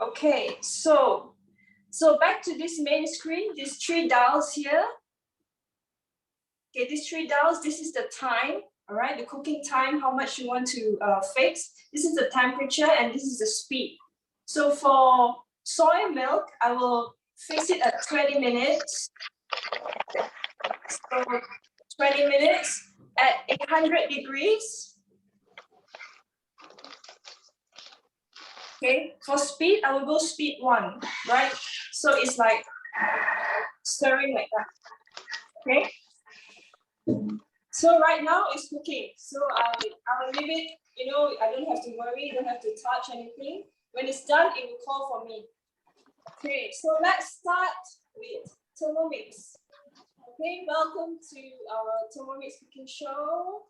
Okay, so back to this main screen, these 3 dials here. Okay, these 3 dials, this is the time, all right, the cooking time, how much you want to fix. This is the temperature and this is the speed. So for soy milk, I will fix it at 20 minutes. So 20 minutes at 800 degrees. Okay, for speed, I will go speed 1, right? So it's like stirring like that, okay? So right now it's cooking. So I'll leave it, you know, I don't have to worry, don't have to touch anything. When it's done, it will call for me. Okay, so let's start with Thermomix. Okay, welcome to our Thermomix cooking show.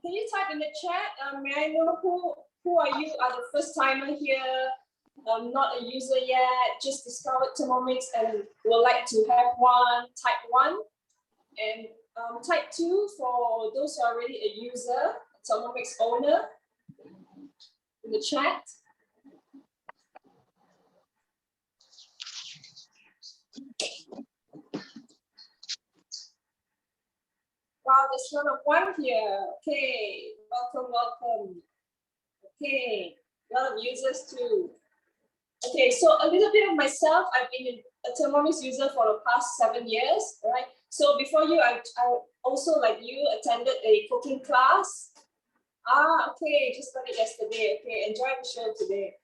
Can you type in the chat? May I know who are you? Are the first timer here? Not a user yet, just discovered Thermomix and would like to have one, type 1. And type 2 for those who are already a user, Thermomix owner, in the chat. Wow, there's a lot of 1 here. Okay, welcome, welcome. Okay, a lot of users too. Okay, so a little bit of myself. I've been a Thermomix user for the past 7 years, right? So before you, I also, like you, attended a cooking class. Okay, just got it yesterday. Okay, enjoy the show today.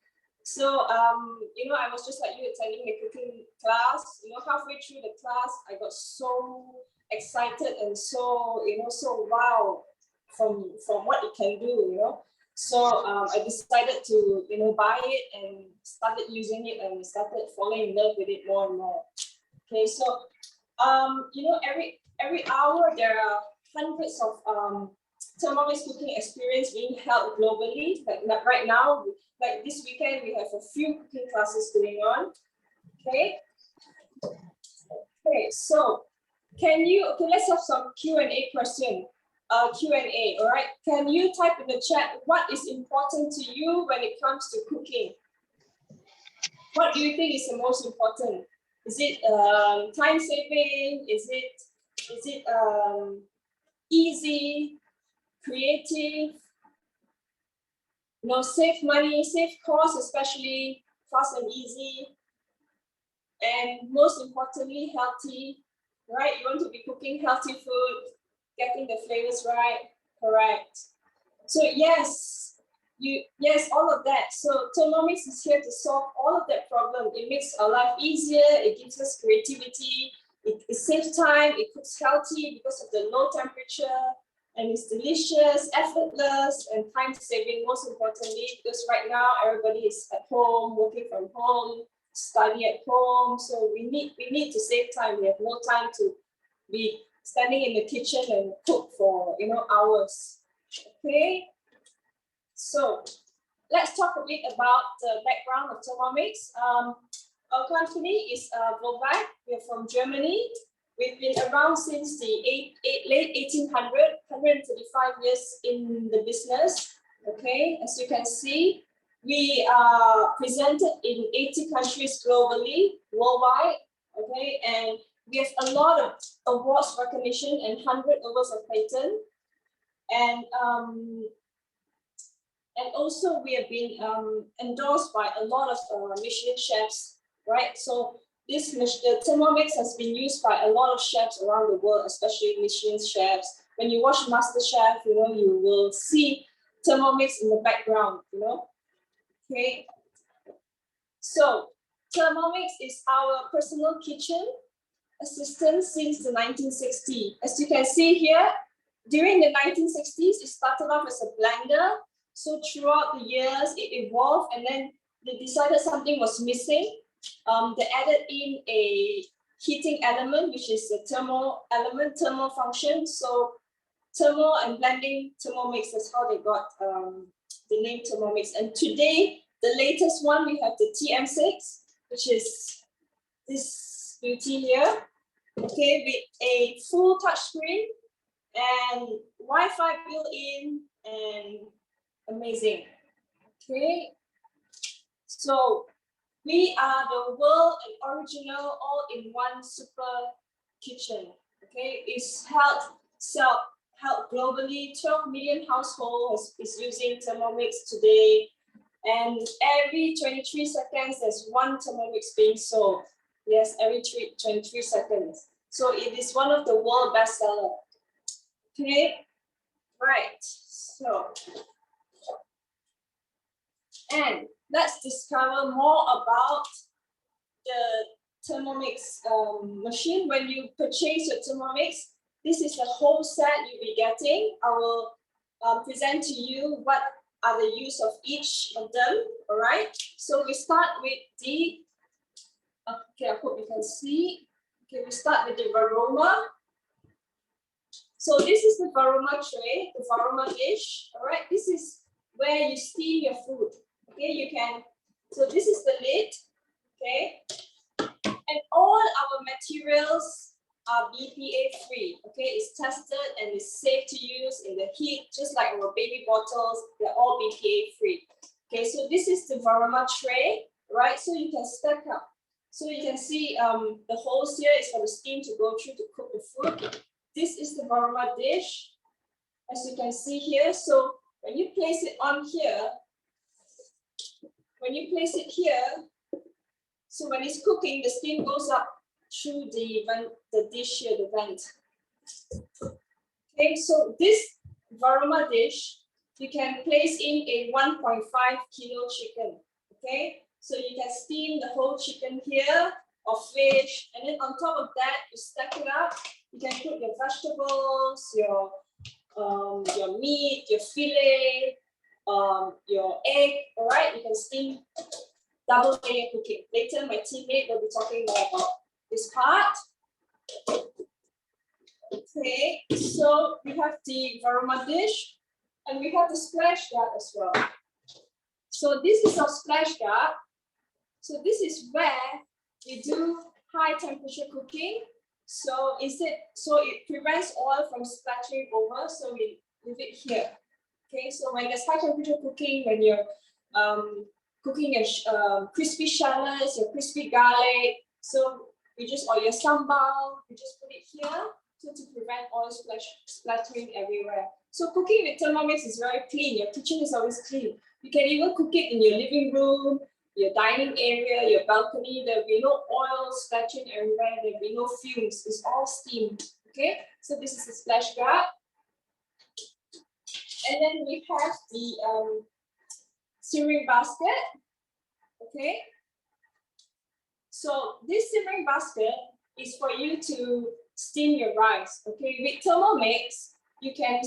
So, you know, I was just like you attending a cooking class. You know, halfway through the class, I got so excited and so, you know, so wow from what it can do, you know. So I decided to, you know, buy it and started using it and started falling in love with it more and more. Okay, so you know, every hour there are hundreds of Thermomix cooking experience being held globally. Like right now, like this weekend, we have a few cooking classes going on. Okay. Okay, so let's have some Q&A question. Q&A, all right? Can you type in the chat what is important to you when it comes to cooking? What do you think is the most important? Is it time saving? Is it easy, creative? You know, save money, save costs, especially fast and easy, and most importantly, healthy. Right? You want to be cooking healthy food, getting the flavors right, correct. So yes, all of that. So Thermomix is here to solve all of that problem. It makes our life easier, it gives us creativity, it saves time, it cooks healthy because of the low temperature, and it's delicious, effortless, and time saving, most importantly, because right now everybody is at home, working from home, study at home, so we need to save time. We have no time to be standing in the kitchen and cook for, you know, hours. Okay, so let's talk a bit about the background of Thermomix. Our company is Bawah. We're from Germany. We've been around since the late 1800s, 135 years in the business. Okay, as you can see, we are presented in 80 countries globally, worldwide. Okay, and we have a lot of awards, recognition, and 100 overs of patent. And also we have been endorsed by a lot of Michelin chefs, right? So the Thermomix has been used by a lot of chefs around the world, especially Michelin chefs. When you watch MasterChef, you know, you will see Thermomix in the background, you know. Okay. So Thermomix is our personal kitchen assistant since the 1960s. As you can see here, during the 1960s, it started off as a blender. So throughout the years, it evolved, and then they decided something was missing. They added in a heating element, which is the thermal element, thermal function. So thermal and blending Thermomix, that's how they got the name Thermomix. And today, the latest one, we have the TM6, which is this beauty here. Okay, with a full touch screen and Wi-Fi built in, and Amazing. Okay. So we are the world and original all-in-one super kitchen. Okay, it's held globally. 12 million households is using Thermomix today, and every 23 seconds there's one Thermomix being sold. Yes, every 23 seconds. So it is one of the world bestseller. Okay, right. So, and let's discover more about the Thermomix machine. When you purchase your Thermomix, this is the whole set you'll be getting. I will present to you what are the use of each of them. All right. So we start with the. Okay, I hope you can see. Okay, we start with the Barometer. So this is the Barometer tray, the Barometer dish. All right. This is where you steam your food. Okay, you can. So this is the lid. Okay. And all our materials are BPA free. Okay, it's tested and it's safe to use in the heat, just like our baby bottles. They're all BPA free. Okay, so this is the Barometer tray, right? So you can stack up. So you can see the holes here is for the steam to go through to cook the food. This is the Barometer dish, as you can see here. So when you place it on here, so when it's cooking, the steam goes up through the dish here, the vent. Okay, so this Barometer dish, you can place in a 1.5 kilo chicken. Okay, so you can steam the whole chicken here or fish, and then on top of that, you stack it up. You can put your vegetables, your meat, your fillet, your egg. All right, you can steam. Double layer cooking. Later, my teammate will be talking more about this part. Okay, so we have the Barometer dish, and we have the splash guard as well. So this is our splash guard. So this is where we do high temperature cooking. So it prevents oil from splattering over. So we leave it here. Okay, so when there's high temperature cooking, when you're cooking your crispy shallots, your crispy garlic, so or your sambal, you just put it here to prevent oil splattering everywhere. So cooking with Thermomix is very clean. Your kitchen is always clean. You can even cook it in your living room, your dining area, your balcony. There'll be no oil splattering everywhere. There'll be no fumes. It's all steam. Okay, so this is the splash guard. And then we have the simmering basket. Okay, so this simmering basket is for you to steam your rice. Okay, with Thermomix, you can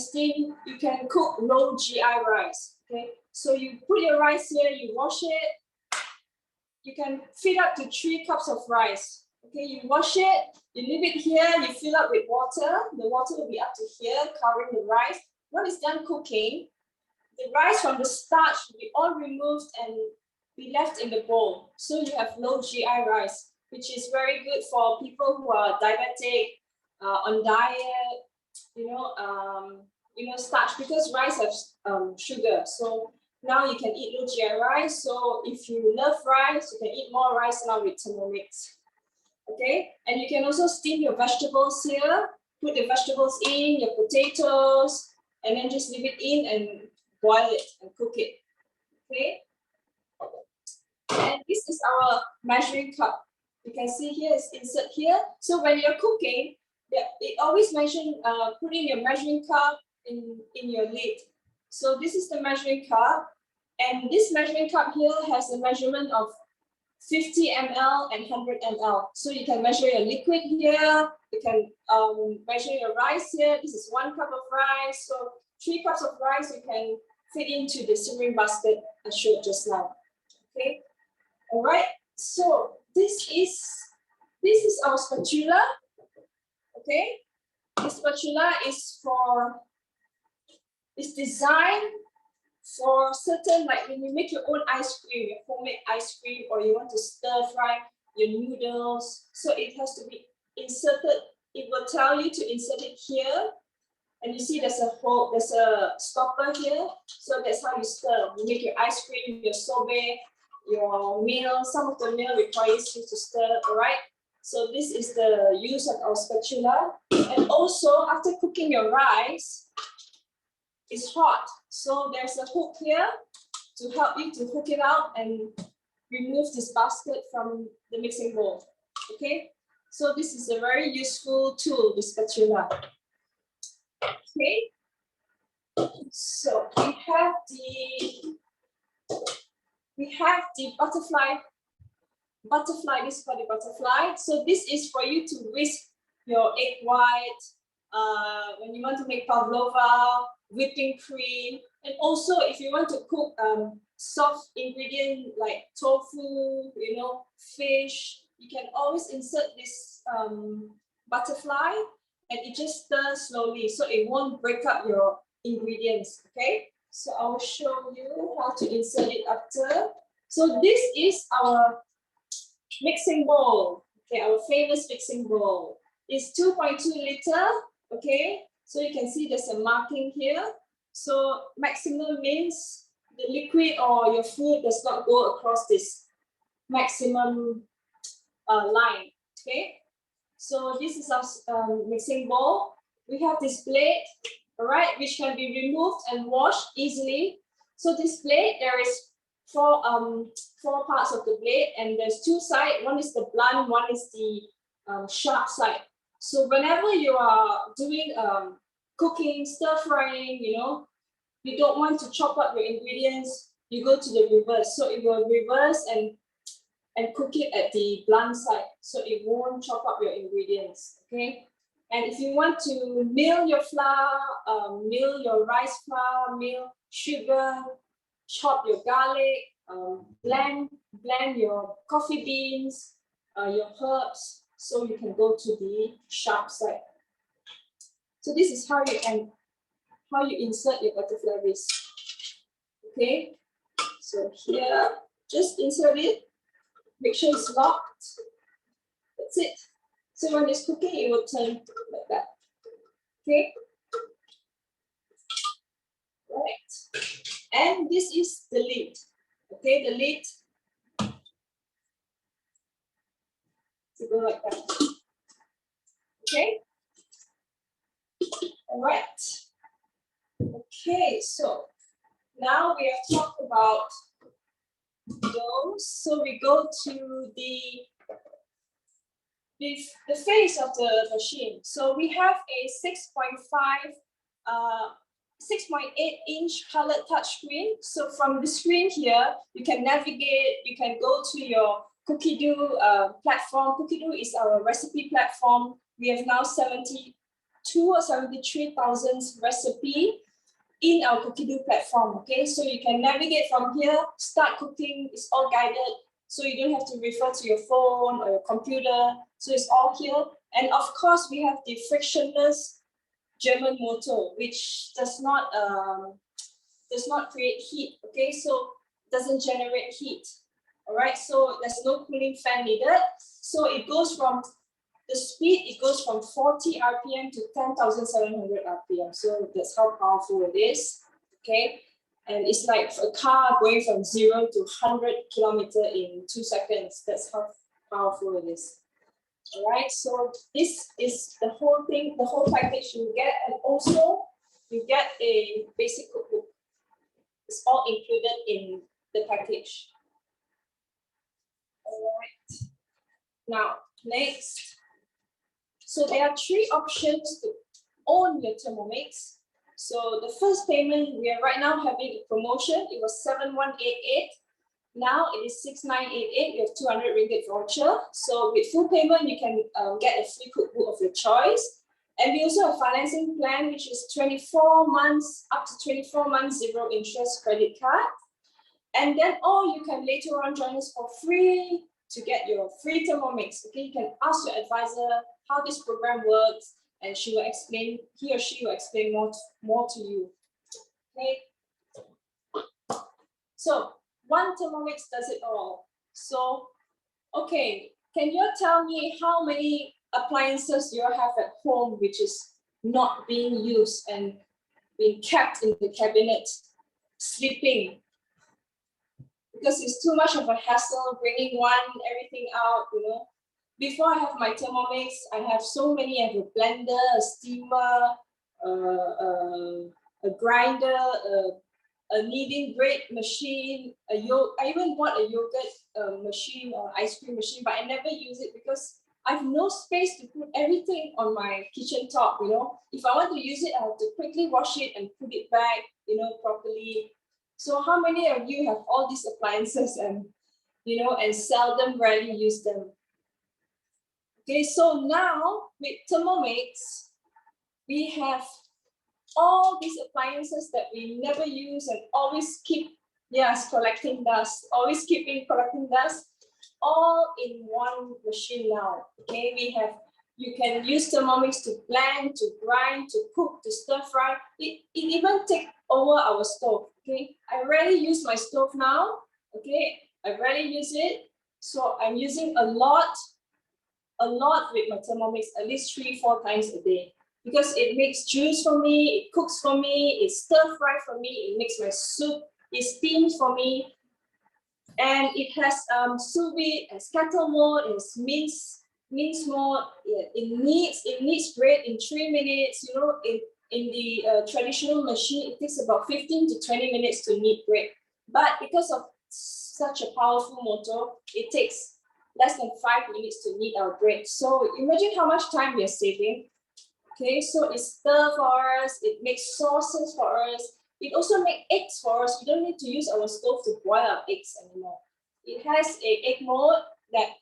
cook low GI rice. Okay, so you put your rice here, you wash it. You can fill up to 3 cups of rice. Okay, you wash it, you leave it here, you fill up with water. The water will be up to here, covering the rice. When it's done cooking, the rice from the starch will be all removed and be left in the bowl. So you have low GI rice, which is very good for people who are diabetic, on diet, starch, because rice has sugar. So now you can eat low GI rice. So if you love rice, you can eat more rice now with Thermomix. Okay, and you can also steam your vegetables here. Put the vegetables in, your potatoes, and then just leave it in and boil it and cook it. Okay. And this is our measuring cup. You can see here it's insert here. So when you're cooking, it always mentions putting your measuring cup in your lid. So this is the measuring cup, and this measuring cup here has a measurement of 50 ml and 100 ml. So you can measure your liquid here. You can measure your rice here. This is 1 cup of rice. So 3 cups of rice you can fit into the simmering basket I showed just now. Okay. All right. So this is our spatula. Okay. This spatula is designed for certain, like when you make your own ice cream, your homemade ice cream, or you want to stir fry your noodles. So it has to be inserted. It will tell you to insert it here. And you see there's a hole, there's a stopper here. So that's how you stir. You make your ice cream, your sorbet, your meal. Some of the meal requires you to stir, all right? So this is the use of our spatula. And also after cooking your rice, it's hot. So there's a hook here to help you to hook it out and remove this basket from the mixing bowl, okay? So this is a very useful tool, the spatula. Okay, so we have the butterfly. This is for the butterfly. So this is for you to whisk your egg white, when you want to make pavlova, whipping cream, and also if you want to cook soft ingredient like tofu, you know, fish, you can always insert this butterfly, and it just stirs slowly, so it won't break up your ingredients, okay? So I will show you how to insert it after. So this is our mixing bowl, okay, our famous mixing bowl. It's 2.2 liter, okay? So you can see there's a marking here. So maximum means the liquid or your food does not go across this maximum line, okay? So this is our mixing bowl. We have this blade, all right, which can be removed and washed easily. So this blade, there is four parts of the blade, and there's two sides. One is the blunt, one is the sharp side. So whenever you are doing cooking, stir frying, you know, you don't want to chop up your ingredients, you go to the reverse. So it will reverse and cook it at the blunt side, so it won't chop up your ingredients, okay? And if you want to mill your flour, mill your rice flour, mill sugar, chop your garlic, blend your coffee beans, your herbs, so you can go to the sharp side. So this is how you insert your butterfly whisk, okay? So here, just insert it. Make sure it's locked. That's it. So when it's cooking, it will turn like that. Okay? Right. And this is the lid. Okay, the lid. To go like that. Okay? All right. Okay, so now we have talked about those. So we go to the face of the machine. So we have a 6.8-inch colored touchscreen. So from the screen here, you can navigate, you can go to your Cookie Dough platform. Cookie Dough is our recipe platform. We have now 72 or 73,000 recipe in our Cookie Dough platform, okay? So you can navigate from here, start cooking, it's all guided, so you don't have to refer to your phone or your computer, so it's all here. And of course, we have the frictionless German motor, which does not create heat, okay? So doesn't generate heat, all right? So there's no cooling fan needed. So it goes from the speed, it goes from 40 RPM to 10,700 RPM. So that's how powerful it is, okay? And it's like a car going from 0 to 100 kilometers in 2 seconds. That's how powerful it is. All right, so this is the whole thing, the whole package you get, and also you get a basic cookbook. It's all included in the package. All right, now next. So there are 3 options to own your Thermomix. So the first payment, we are right now having a promotion. It was 7,188. Now it is 6,988. You have 200 ringgit voucher. So with full payment, you can get a free cookbook of your choice. And we also have financing plan, which is 24 months, up to 24 months, 0 interest credit card. And then, or you can later on join us for free to get your free Thermomix. Okay, you can ask your advisor how this program works, and he or she will explain more to you. Okay. So one Thermomix does it all. So, okay, can you tell me how many appliances you have at home, which is not being used and being kept in the cabinet, sleeping. Because it's too much of a hassle bringing everything out, you know. Before I have my Thermomix, I have so many. I have a blender, a steamer, a grinder, a kneading bread machine, I even bought a yogurt machine or ice cream machine, but I never use it because I have no space to put everything on my kitchen top, you know. If I want to use it, I have to quickly wash it and put it back, you know, properly. So how many of you have all these appliances and, you know, and seldom, rarely use them? Okay, so now with Thermomix, we have all these appliances that we never use and always keep, yes, collecting dust, always collecting dust, all in one machine now. Okay, you can use Thermomix to blend, to grind, to cook, to stir fry. It even takes over our stove. Okay, I rarely use my stove now. Okay, I rarely use it, so I'm using a lot with my Thermomix, at least 3-4 times a day. Because it makes juice for me, it cooks for me, it stir fry for me, it makes my soup, it steams for me, and it has sous vide, it has kettle mode, it has mince mode. It kneads bread in 3 minutes. You know, in the traditional machine, it takes about 15 to 20 minutes to knead bread. But because of such a powerful motor, it takes less than 5 minutes to knead our bread. So imagine how much time we are saving. Okay, so it stirs for us, it makes sauces for us, it also makes eggs for us. We don't need to use our stove to boil our eggs anymore. It has an egg mode that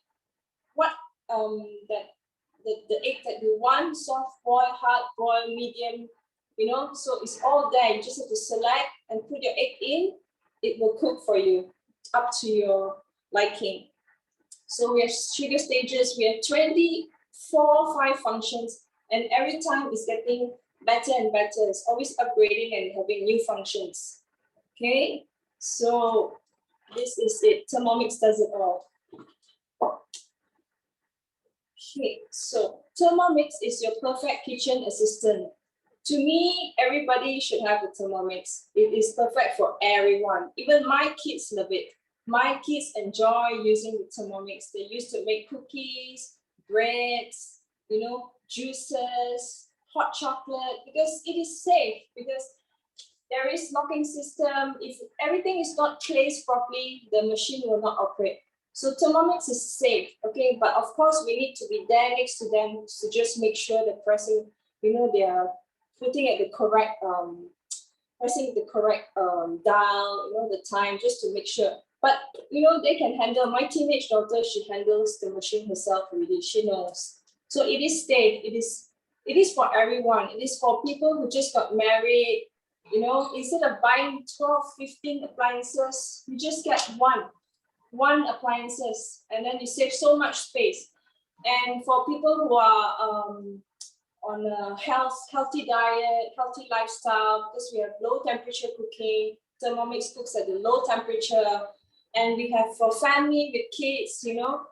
the egg that you want, soft boil, hard boil, medium, you know, so it's all there. You just have to select and put your egg in, it will cook for you, up to your liking. So we have sugar stages, we have 5 functions, and every time it's getting better and better. It's always upgrading and having new functions. Okay, so this is it. Thermomix does it all. Okay, so Thermomix is your perfect kitchen assistant. To me, everybody should have a Thermomix. It is perfect for everyone. Even my kids love it. My kids enjoy using the Thermomix. They used to make cookies, breads, you know, juices, hot chocolate, because it is safe, because there is locking system. If everything is not placed properly, the machine will not operate. So Thermomix is safe, okay? But of course, we need to be there next to them to just make sure they're pressing, you know, they are putting at the correct, pressing the correct dial, you know, the time, just to make sure. But, you know, they can handle. My teenage daughter, she handles the machine herself already. She knows. So it is safe. It is for everyone. It is for people who just got married. You know, instead of buying 12, 15 appliances, you just get one appliances, and then you save so much space. And for people who are on a healthy diet, healthy lifestyle, because we have low temperature cooking, Thermomix cooks at the low temperature. And we have for family with kids, you know,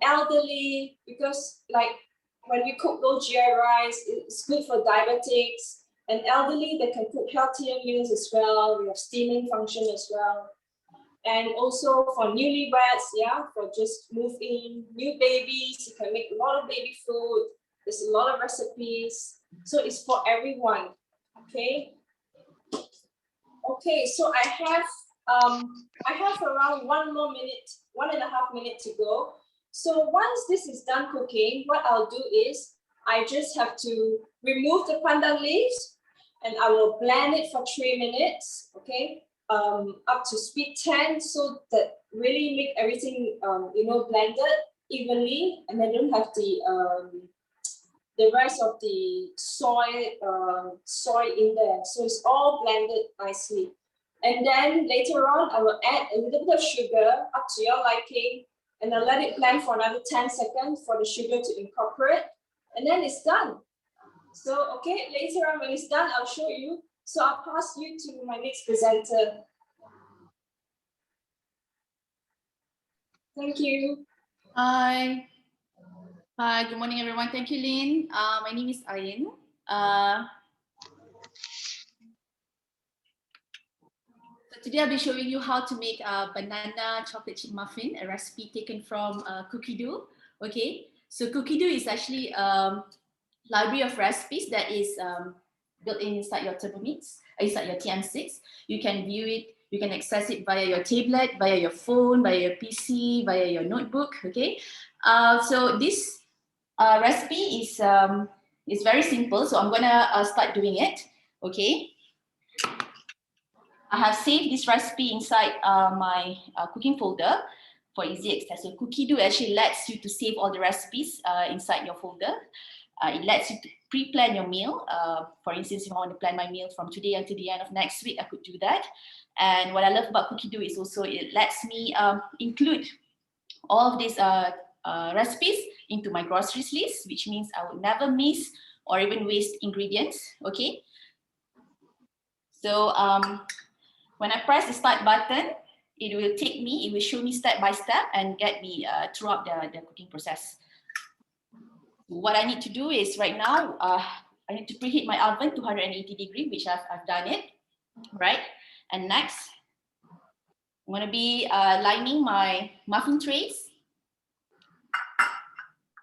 elderly, because like when we cook low GI rice, it's good for diabetics, and elderly, they can cook healthier meals as well. We have steaming function as well. And also for newlyweds, yeah, for just move in, new babies, you can make a lot of baby food. There's a lot of recipes. So it's for everyone, okay? Okay, so I have around 1.5 minutes to go. So once this is done cooking, what I'll do is I just have to remove the pandan leaves and I will blend it for 3 minutes, okay? Up to speed 10, so that really make everything you know, blended evenly, and I don't have the rest of the soy in there. So it's all blended nicely. And then later on, I will add a little bit of sugar up to your liking, and I'll let it blend for another 10 seconds for the sugar to incorporate, and then it's done. So, okay, later on when it's done, I'll show you. So I'll pass you to my next presenter. Thank you. Hi. Hi, good morning, everyone. Thank you, Lynn. My name is Ayin. So today I'll be showing you how to make a banana chocolate chip muffin, a recipe taken from Cookie Dough. Okay, so Cookie Dough is actually a library of recipes that is built in inside your Thermomix, inside your TM6. You can view it, you can access it via your tablet, via your phone, via your PC, via your notebook. Okay, so this recipe is very simple. So I'm gonna start doing it. Okay. I have saved this recipe inside my cooking folder for easy access. So Cookie Dough actually lets you to save all the recipes inside your folder. It lets you to pre-plan your meal. For instance, if I want to plan my meal from today until the end of next week, I could do that. And what I love about Cookie Dough is also it lets me include all of these recipes into my groceries list, which means I would never miss or even waste ingredients. Okay. So when I press the start button, it will show me step by step and get me throughout the cooking process. What I need to do is right now, I need to preheat my oven to 180 degrees, which I've done it, right? And next, I'm gonna be lining my muffin trays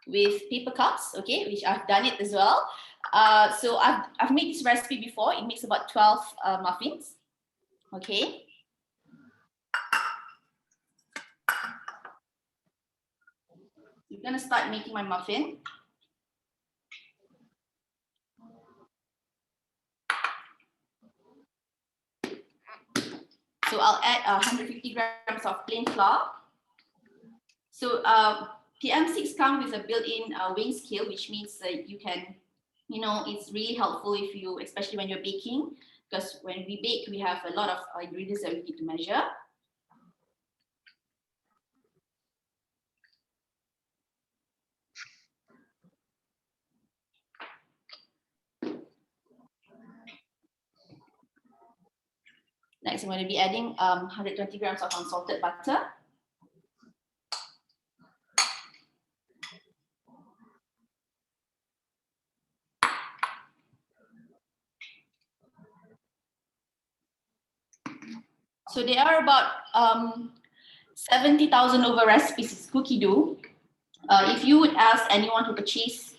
with paper cups, okay, which I've done it as well. So I've made this recipe before. It makes about 12 muffins, okay. I'm gonna start making my muffin. So I'll add 150 grams of plain flour. So TM6 comes with a built-in weighing scale, which means that you can, it's really helpful if you, especially when you're baking, because when we bake, we have a lot of ingredients that we need to measure. Next, I'm going to be adding 120 grams of unsalted butter. So there are about 70,000 over recipes in Cookie Dough. If you would ask anyone who purchased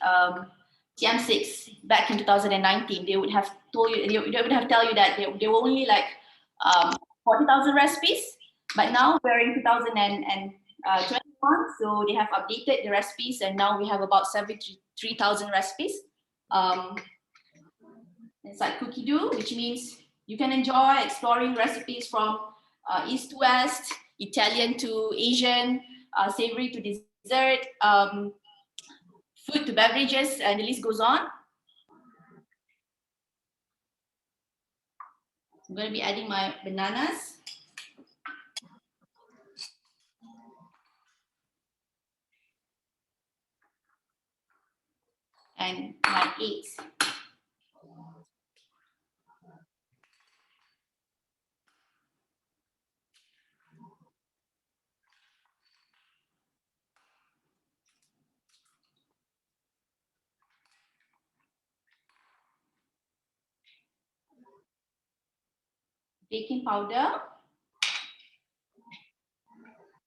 TM6 back in 2019, they would have told you, they would have tell you that there were only like 40,000 recipes, but now we're in 2021, so they have updated the recipes, and now we have about 73,000 recipes inside Cookie Dough, which means you can enjoy exploring recipes from east to west, Italian to Asian, savory to dessert, food to beverages, and the list goes on. I'm going to be adding my bananas. And my eggs. Baking powder.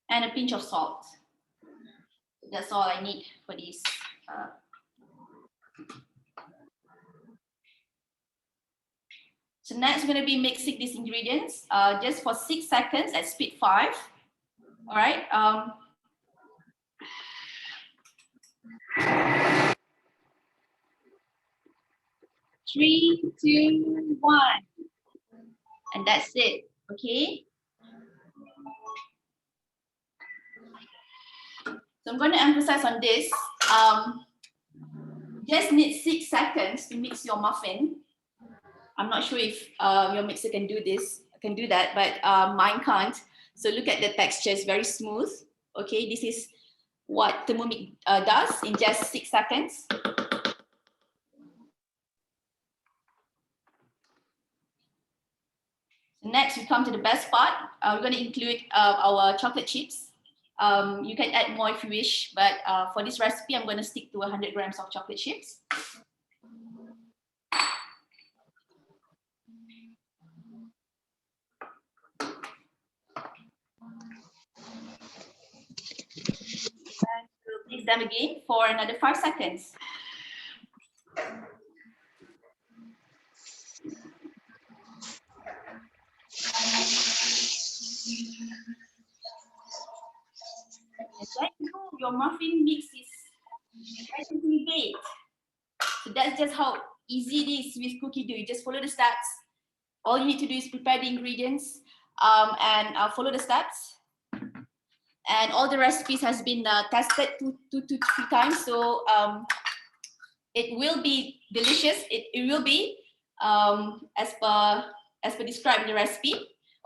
And a pinch of salt. That's all I need for this. So next, we're going to be mixing these ingredients just for 6 seconds at speed 5. All right. 3, 2, 1. And that's it. Okay. So I'm going to emphasize on this. Just need 6 seconds to mix your muffin. I'm not sure if your mixer can do that, but mine can't. So look at the texture, it's very smooth. Okay, this is what Thermomix does in just 6 seconds. Next, we come to the best part. We're going to include our chocolate chips. You can add more if you wish, but for this recipe, I'm going to stick to 100 grams of chocolate chips. them again for another 5 seconds. And let go, your muffin mix is practically baked. So that's just how easy it is with cookie dough. You just follow the steps. All you need to do is prepare the ingredients and follow the steps. And all the recipes has been tested two to 3 times. So it will be delicious. It will be as per described in the recipe.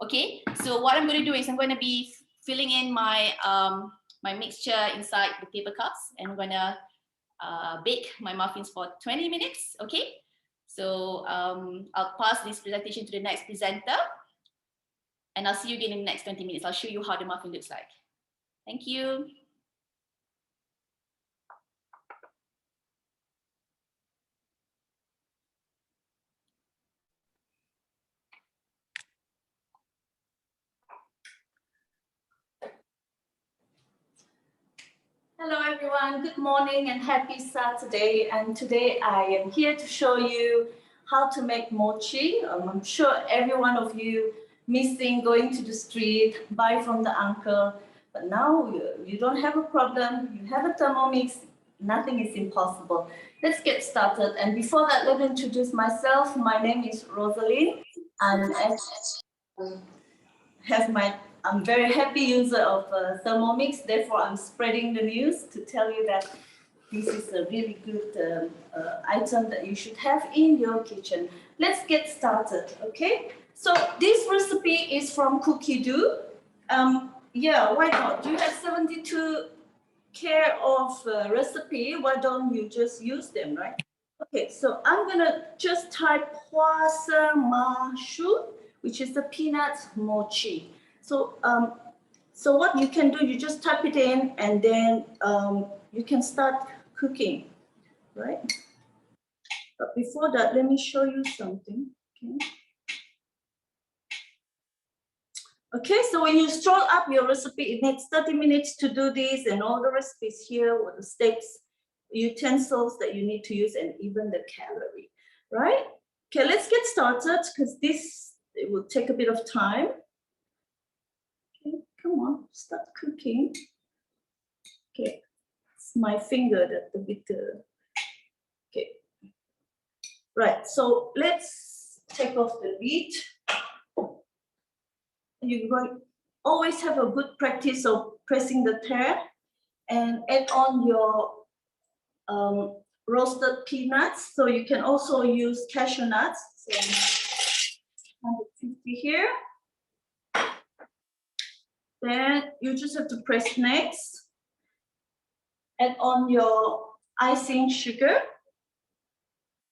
Okay. So what I'm going to do is I'm going to be filling in my my mixture inside the paper cups, and I'm going to bake my muffins for 20 minutes. Okay. So I'll pass this presentation to the next presenter, and I'll see you again in the next 20 minutes. I'll show you how the muffin looks like. Thank you. Hello everyone, good morning and happy Saturday. And today I am here to show you how to make Muah Chee. I'm sure every one of you missing going to the street, buy from the uncle. But now you don't have a problem, you have a Thermomix, nothing is impossible. Let's get started. And before that, let me introduce myself. My name is Rosaline. I'm very happy user of Thermomix, therefore I'm spreading the news to tell you that this is a really good item that you should have in your kitchen. Let's get started, okay? So this recipe is from Cookie Dough. Yeah, why not? You have 72 care of recipe, why don't you just use them, right? Okay, so I'm gonna just type puasa mashu, which is the peanut Muah Chee. So, so what you can do, you just type it in and then you can start cooking, right? But before that, let me show you something. Okay. Okay, so when you scroll up your recipe, it needs 30 minutes to do this, and all the recipes here with the steps, utensils that you need to use, and even the calorie, right? Okay, let's get started because it will take a bit of time. Okay, come on, start cooking. Okay, it's my finger that's a bit, okay. Right, so let's take off the lid. You're going always have a good practice of pressing the tab and add on your roasted peanuts. So you can also use cashew nuts. So 150 here. Then you just have to press next. Add on your icing sugar.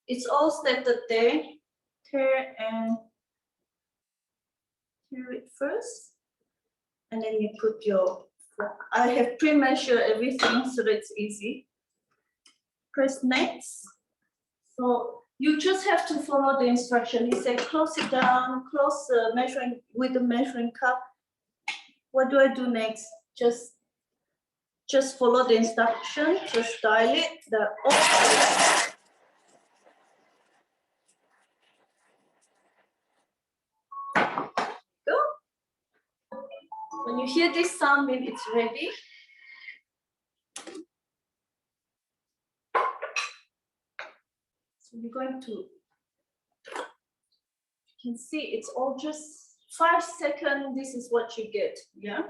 It's all stated there. Tear it first, and then you put your. I have pre-measured everything so that it's easy. Press next. So you just have to follow the instruction. He said close it down, close the measuring with the measuring cup. What do I do next? Just follow the instruction. Just dilate the. Go. When you hear this sound, then it's ready. So we're going to. You can see it's all just 5 seconds. This is what you get. Yeah.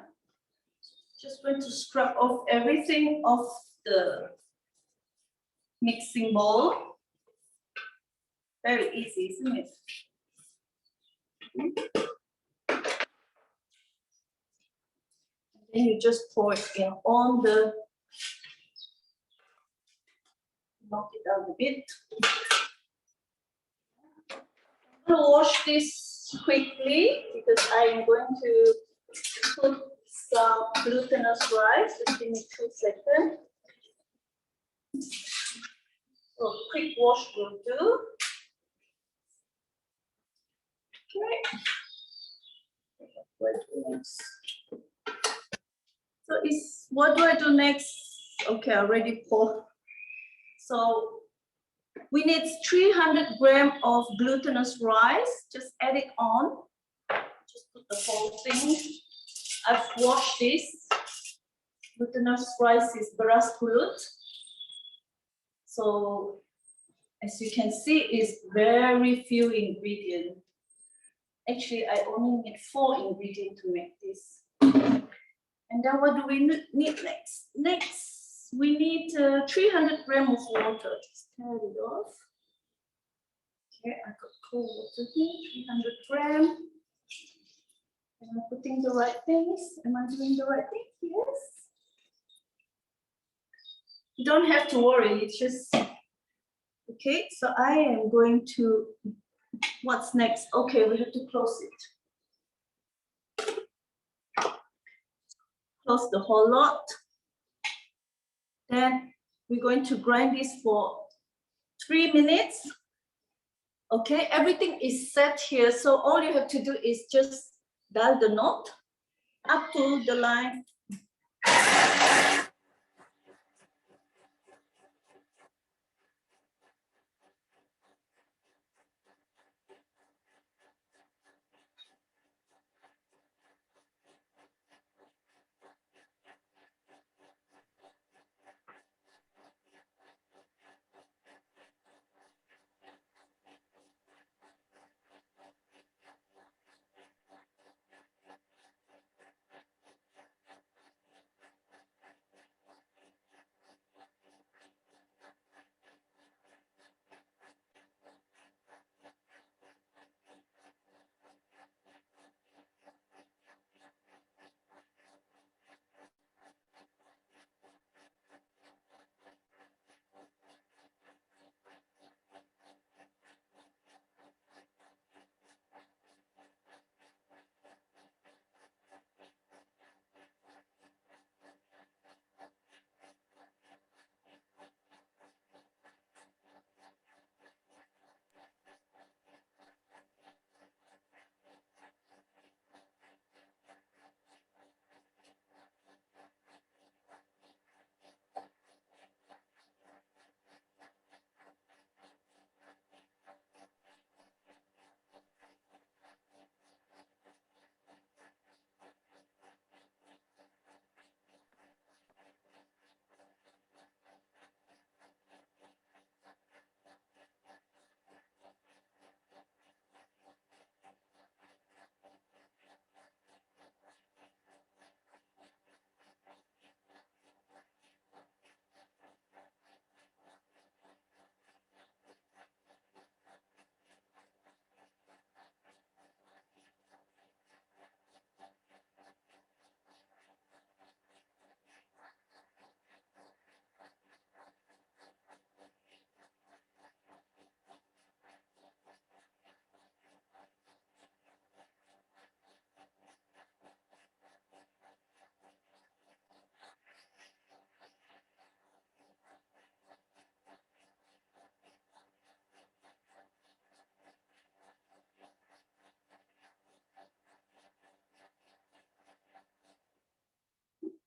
Just going to scrub off everything off the mixing bowl. Very easy, isn't it? Then you just pour it in on the, knock it down a bit. I'm going to wash this quickly because I am going to put some glutinous rice. Just give me 2 seconds. So quick wash will do. Okay. So what do I do next? Okay, I already poured. So we need 300 grams of glutinous rice. Just add it on. Just put the whole thing. I've washed this. Glutinous rice is beras pulut. So as you can see, it's very few ingredients. Actually, I only need 4 ingredients to make this. And then what do we need next? Next, we need 300 grams of water. Just tear it off. Okay, I got cold water here, 300 grams. Am I putting the right things? Am I doing the right thing? Yes. You don't have to worry, it's just, okay, so I am going to, what's next? Okay, we have to close it. Close the whole lot. Then we're going to grind this for 3 minutes. Okay, everything is set here. So all you have to do is just dial the knot up to the line.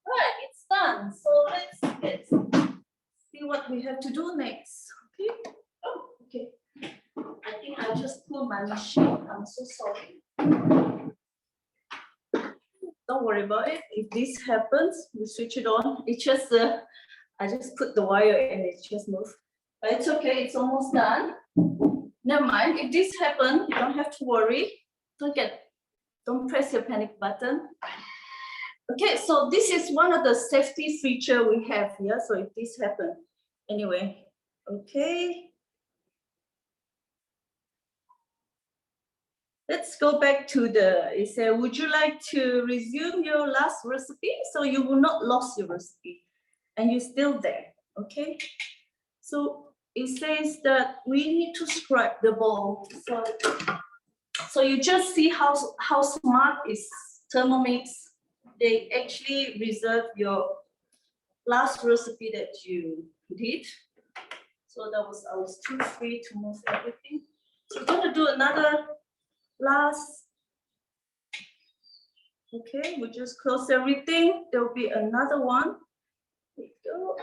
Right, it's done. So let's see what we have to do next. Okay. Oh, okay. I think I just pulled my machine. I'm so sorry. Don't worry about it. If this happens, we switch it on. It just I just put the wire and it just moved. But it's okay. It's almost done. Never mind. If this happens, you don't have to worry. Don't press your panic button. Okay, so this is one of the safety feature we have here. So if this happens, anyway, okay. Let's go back to it said, would you like to resume your last recipe? So you will not lose your recipe and you're still there, okay? So it says that we need to scrub the bowl. So you just see how smart is Thermomix. They actually reserve your last recipe that you did. So I was too free to move everything. So we're going to do another last. Okay, we just close everything. There will be another one. There you go.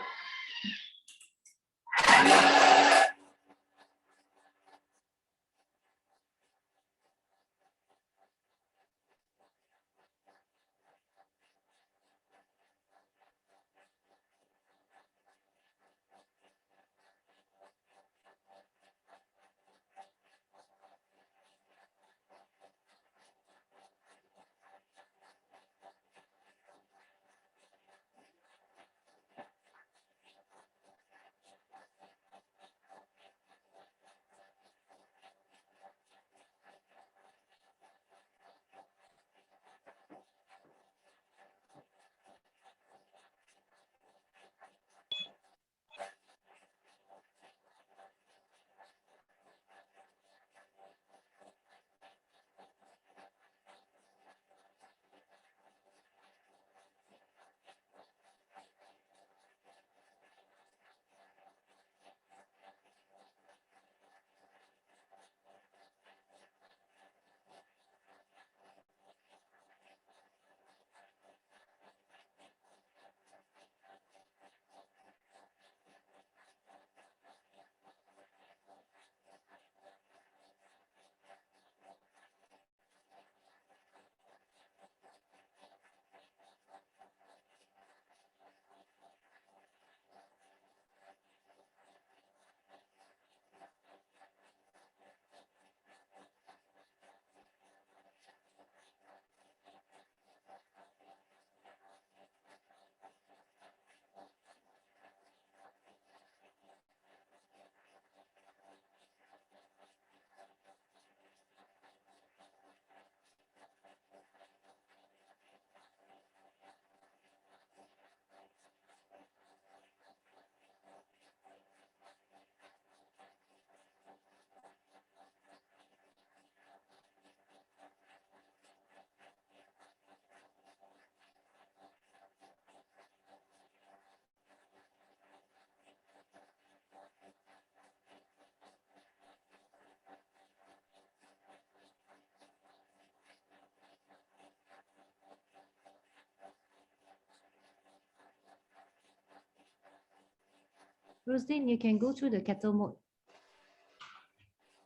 Roslyn, you can go through the kettle mode,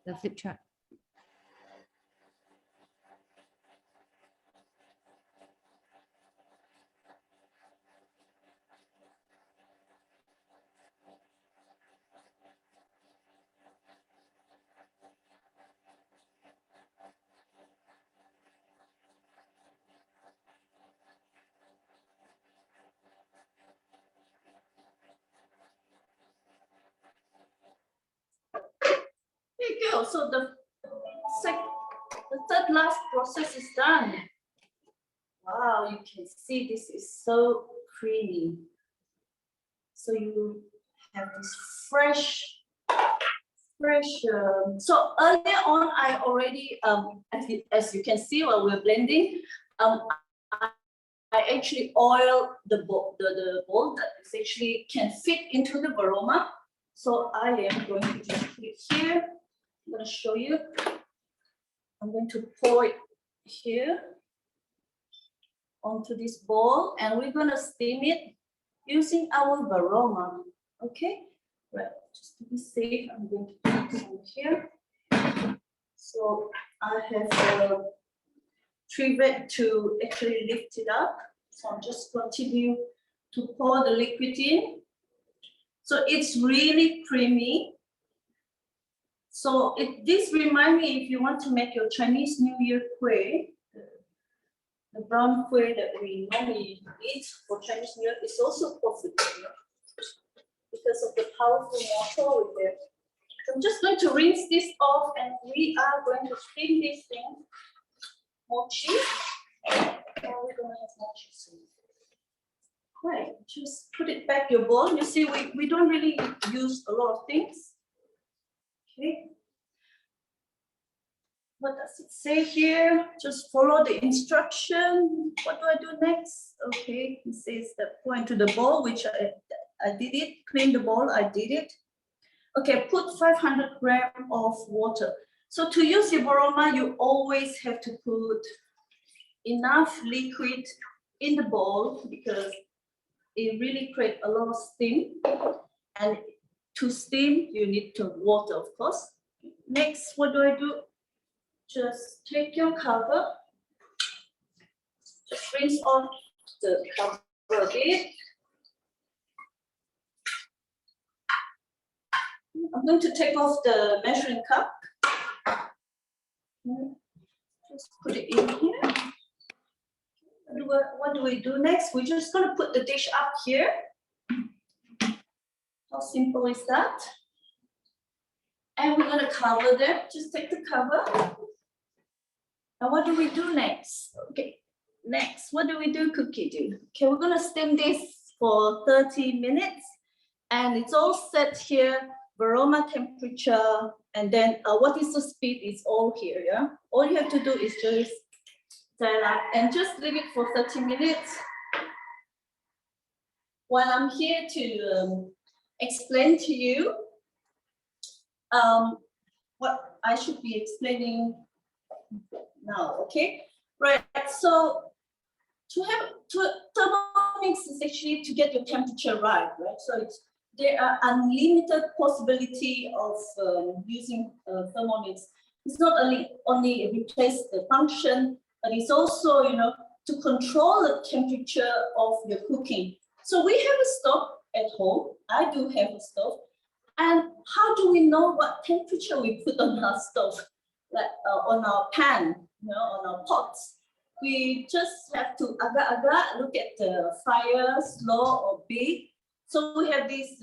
the flip chart. There you go. So the third last process is done. Wow, you can see this is so creamy. So you have this fresh. So earlier on, I already, as you can see while we're blending, I actually oiled the bowl that is actually can fit into the Baroma. So I am going to just put it here. I'm going to show you. I'm going to pour it here onto this bowl, and we're going to steam it using our Baroma. Okay, right. Just to be safe, I'm going to put some here. So I have a trivet to actually lift it up. So I'll just continue to pour the liquid in. So it's really creamy. So this reminds me, if you want to make your Chinese New Year kueh, the brown kueh that we normally eat for Chinese New Year is also perfect, because of the powerful motor with it. So I'm just going to rinse this off, and we are going to steam this thing. Muah Chee. And we're going to have Muah Chee soon. Right, just put it back your bowl. You see, we don't really use a lot of things. Okay. What does it say here? Just follow the instruction. What do I do next? Okay, it says that pour into the bowl, which I did it. Clean the bowl, I did it. Okay, put 500 grams of water. So to use your Baroma, you always have to put enough liquid in the bowl, because it really creates a lot of steam. And to steam, you need to water, of course. Next, what do? Just take your cover, just rinse off the cover a bit. I'm going to take off the measuring cup. Just put it in here. What do we do next? We're just going to put the dish up here. How simple is that? And we're going to cover them. Just take the cover. And what do we do next? Okay, next, what do we do, Cookie do? Okay, we're going to steam this for 30 minutes. And it's all set here, barometer temperature. And then what is the speed is all here, yeah? All you have to do is just dial up and just leave it for 30 minutes. While I'm here to explain to you what I should be explaining now, okay? Right, so Thermomix is actually to get your temperature right? So there are unlimited possibility of using Thermomix. It's not only replace the function, but it's also, to control the temperature of your cooking. So we have a stove at home. I do have a stove. And how do we know what temperature we put on our stove, like on our pan, on our pots? We just have to agak-agak look at the fire, slow or big. So we have this,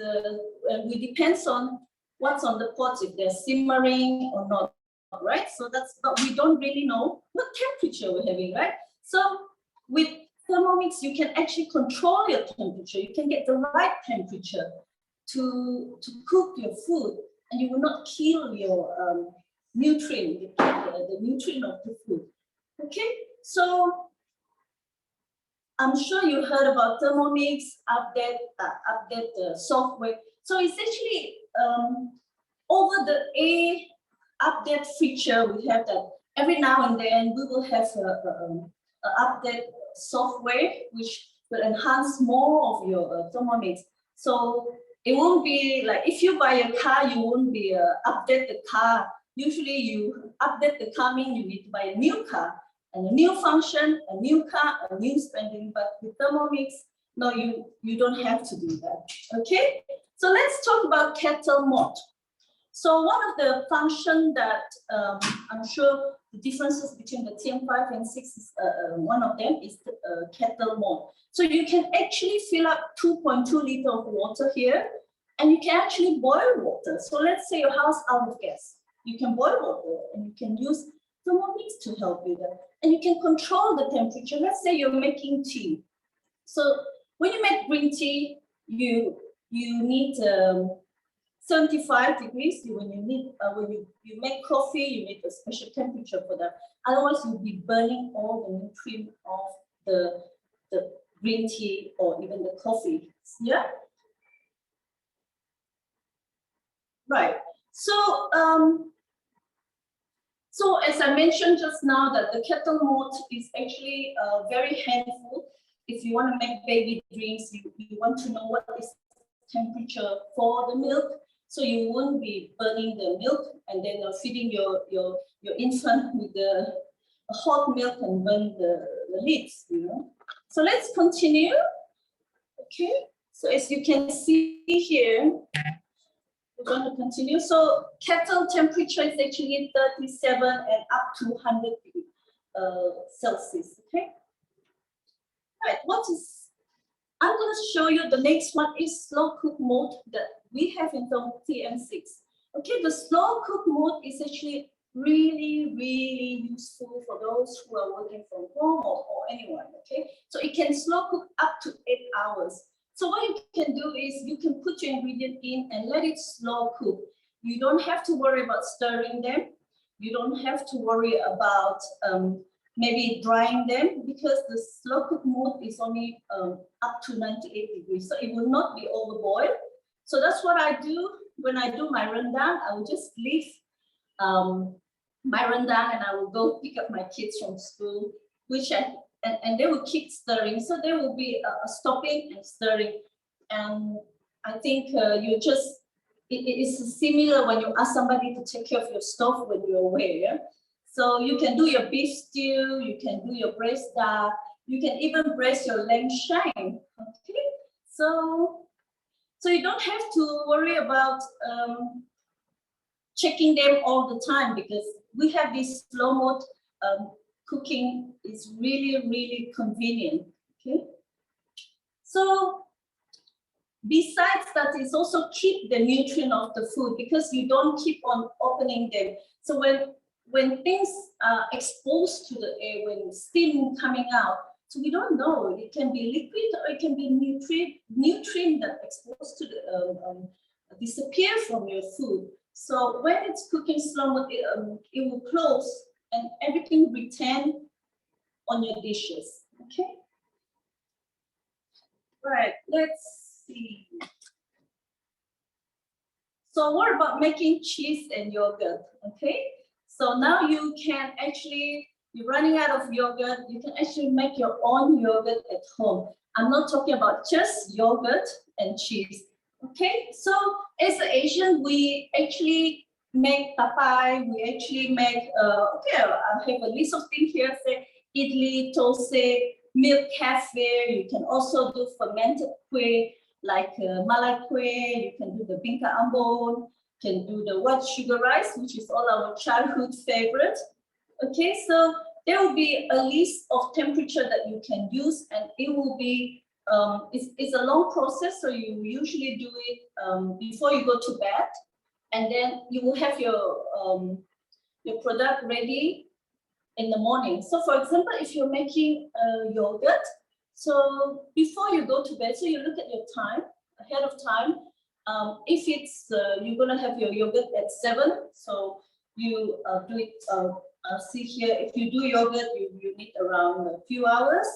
we depends on what's on the pots, if they're simmering or not, right? So but we don't really know what temperature we're having, right? So with Thermomix, you can actually control your temperature. You can get the right temperature to cook your food, and you will not kill your nutrient, the nutrient of the food. Okay, so I'm sure you heard about Thermomix update software. So it's actually over the update feature. We have that every now and then. We will have an update software which will enhance more of your Thermomix. So it won't be like if you buy a car, you won't be update the car. Usually you update the car means you need to buy a new car and a new function, a new car, a new spending. But with Thermomix, no, you don't have to do that. Okay, so let's talk about kettle mode. So one of the functions that I'm sure the differences between the TM5 and 6 is one of them is the kettle mode. So you can actually fill up 2.2 liters of water here, and you can actually boil water. So let's say your house out of gas. You can boil water, and you can use Thermomix to help you there. And you can control the temperature. Let's say you're making tea. So when you make green tea, you need 75 degrees. When you make coffee, you need a special temperature for that. Otherwise, you'll be burning all the nutrient of the green tea or even the coffee. Yeah. Right. So so as I mentioned just now, that the kettle mode is actually very helpful if you want to make baby drinks. You want to know what is temperature for the milk, so you won't be burning the milk and then feeding your infant with the hot milk and burn the lids. So let's continue. Okay. So as you can see here, we're going to continue. So kettle temperature is actually 37 and up to 100 Celsius. Okay. Right. I'm going to show you the next one is slow cook mode that we have in the TM6. Okay, the slow cook mode is actually really, really useful for those who are working from home or anyone. Okay, so it can slow cook up to 8 hours. So what you can do is you can put your ingredient in and let it slow cook. You don't have to worry about stirring them. You don't have to worry about maybe drying them, because the slow cook mode is only up to 98 degrees. So it will not be overboiled. So that's what I do when I do my rundown. I will just leave my rundown and I will go pick up my kids from school, and they will keep stirring. So there will be a stopping and stirring. And I think you just it is similar when you ask somebody to take care of your stove when you're away. Yeah? So you can do your beef stew, you can do your braised duck, you can even braise your lamb shank. Okay, so you don't have to worry about checking them all the time, because we have this slow mode cooking is really convenient. Okay, so besides that, it's also keep the nutrient of the food, because you don't keep on opening them. So when things are exposed to the air, when steam coming out, so we don't know, it can be liquid or it can be nutrient that exposed to the disappear from your food. So when it's cooking slow mode, it will close and everything return on your dishes. Okay. Right. Let's see. So what about making cheese and yogurt? Okay. So now you can actually, you're running out of yogurt, you can actually make your own yogurt at home. I'm not talking about just yogurt and cheese. Okay, so as an Asian, we actually make tapai, we actually make, okay, I have a list of things here, say idli, toasted, milk cafe, you can also do fermented kueh, like malai kueh, you can do the bingka ambon, can do the white sugar rice, which is all our childhood favorite. Okay, so there will be a list of temperature that you can use, and it will be, it's a long process, so you usually do it before you go to bed, and then you will have your product ready in the morning. So for example, if you're making yogurt, so before you go to bed, so you look at your time, ahead of time. If it's, you're gonna have your yogurt at 7, so you do it, see here, if you do yogurt, you need around a few hours.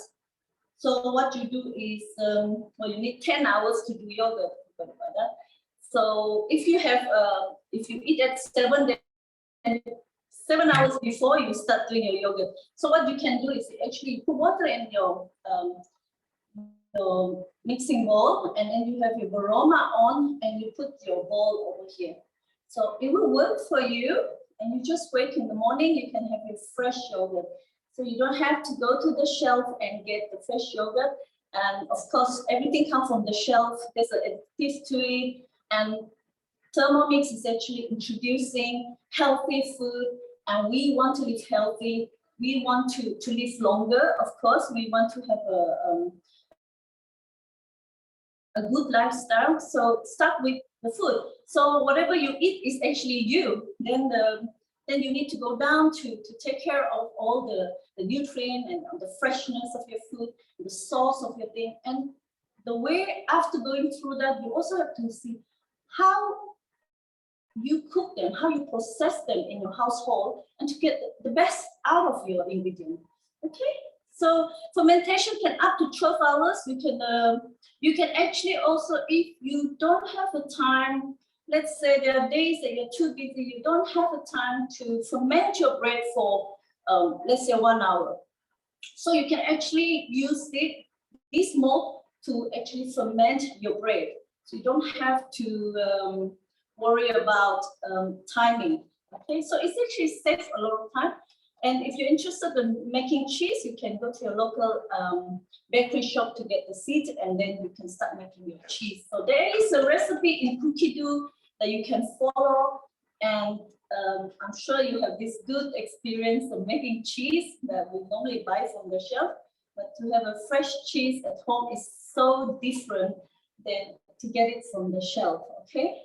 So what you do is, well, you need 10 hours to do yogurt, about that. So if you have, if you eat at 7, then 7 hours before you start doing your yogurt. So what you can do is actually put water in your mixing bowl, and then you have your Barometer on, and you put your bowl over here. So it will work for you, and you just wait in the morning, you can have your fresh yogurt. So you don't have to go to the shelf and get the fresh yogurt. And of course, everything comes from the shelf. There's an additive to it. And Thermomix is actually introducing healthy food, and we want to live healthy. We want to live longer, of course. We want to have a good lifestyle. So start with the food. So whatever you eat is actually you. Then you need to go down to take care of all the nutrient and the freshness of your food, the sauce of your thing. And the way after going through that, you also have to see how you cook them, how you process them in your household, and to get the best out of your ingredient. Okay, so fermentation can up to 12 hours. You can actually also, if you don't have the time, let's say there are days that you're too busy, you don't have the time to ferment your bread for, let's say 1 hour. So you can actually use this mode to actually ferment your bread. So you don't have to worry about timing. Okay, so it's actually saves a lot of time. And if you're interested in making cheese, you can go to your local bakery shop to get the seed, and then you can start making your cheese. So there is a recipe in Cookie Dough that you can follow, and I'm sure you have this good experience of making cheese that we normally buy from the shelf, but to have a fresh cheese at home is so different than to get it from the shelf, okay?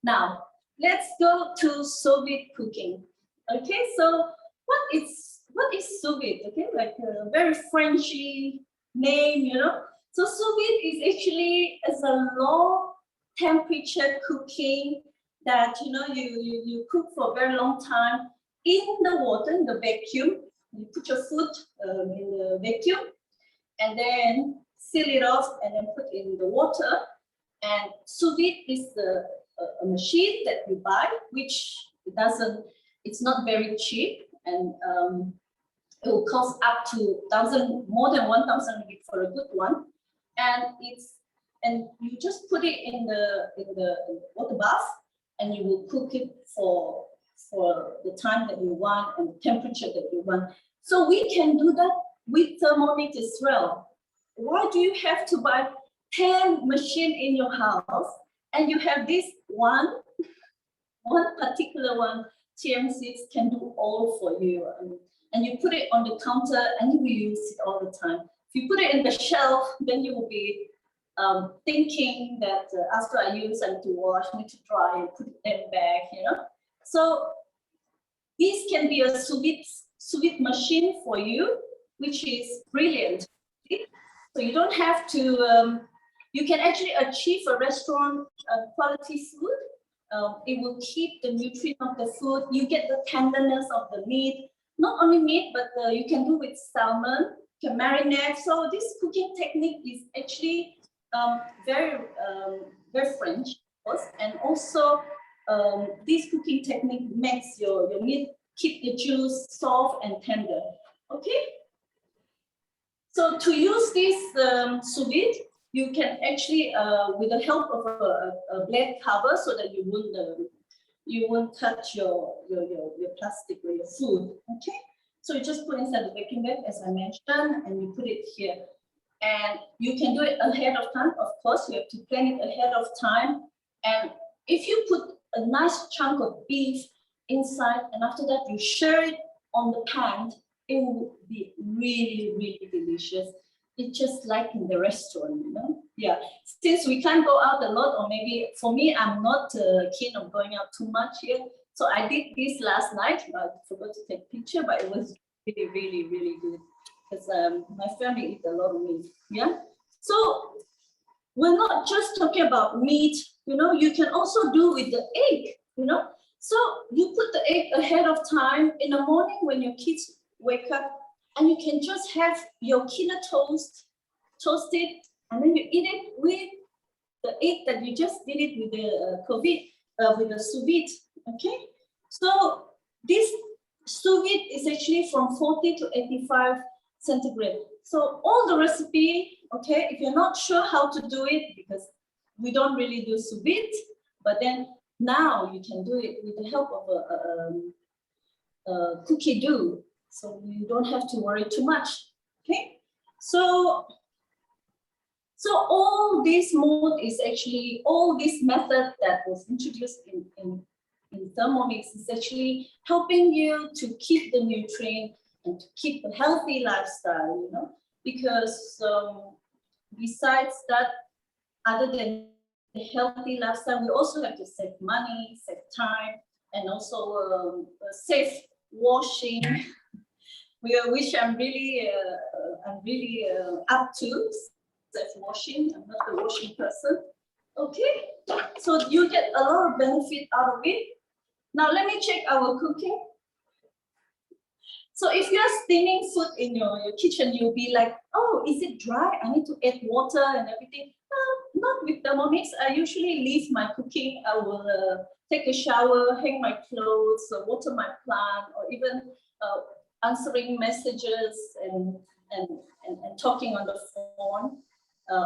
Now, let's go to Soviet cooking. Okay, so what is Soviet? Okay, like a very Frenchy name, you know. So Soviet is actually as a low temperature cooking that you cook for a very long time in the water, in the vacuum. You put your food in the vacuum, and then seal it off, and then put it in the water. And sous vide is a machine that you buy, which it's not very cheap, and it will cost up to more than 1,000 ringgit for a good one. And and you just put it in the water bath, and you will cook it for the time that you want and the temperature that you want. So we can do that with Thermomix as well. Why do you have to buy 10 machines in your house and you have this one particular one? TM6 can do all for you, and you put it on the counter and you will use it all the time. If you put it in the shelf, then you will be thinking that after I use, I need to wash, I need to dry, and put it back, you know. So this can be a sous vide machine for you, which is brilliant. So you don't have to. You can actually achieve a restaurant quality food. It will keep the nutrient of the food. You get the tenderness of the meat. Not only meat, but you can do with salmon, you can marinade. So this cooking technique is actually very French, of course. And also this cooking technique makes your meat keep the juice soft and tender. Okay. So to use this sous vide, you can actually, with the help of a blade cover, so that you won't touch your plastic or your food. Okay, so you just put inside the baking bag, as I mentioned, and you put it here. And you can do it ahead of time. Of course, you have to plan it ahead of time. And if you put a nice chunk of beef inside, and after that you share it on the pan, it will be really, really delicious. It's just like in the restaurant, you know? Yeah, since we can't go out a lot, or maybe for me, I'm not keen on going out too much here. So I did this last night. I forgot to take a picture, but it was really, really, really good. Because my family eat a lot of meat, yeah? So we're not just talking about meat, you know, you can also do with the egg, you know? So you put the egg ahead of time in the morning when your kids wake up, and you can just have your killer toast, toasted, and then you eat it with the egg that you just did it with the with the sous vide. Okay, so this sous vide is actually from 40 to 85 centigrade. So all the recipe, okay, if you're not sure how to do it, because we don't really do sous vide, but then now you can do it with the help of a cookie dough. So you don't have to worry too much, okay? So all this mode is actually, all this method that was introduced in Thermomix is actually helping you to keep the nutrient and to keep a healthy lifestyle, you know? Because besides that, other than the healthy lifestyle, we also have to save money, save time, and also save washing. Which I'm really up to, self-washing. I'm not the washing person. Okay, so you get a lot of benefit out of it. Now let me check our cooking. So if you're steaming food in your kitchen, you'll be like, oh, is it dry? I need to add water and everything. No, not with Thermomix. I usually leave my cooking. I will take a shower, hang my clothes, water my plant, or even answering messages and talking on the phone,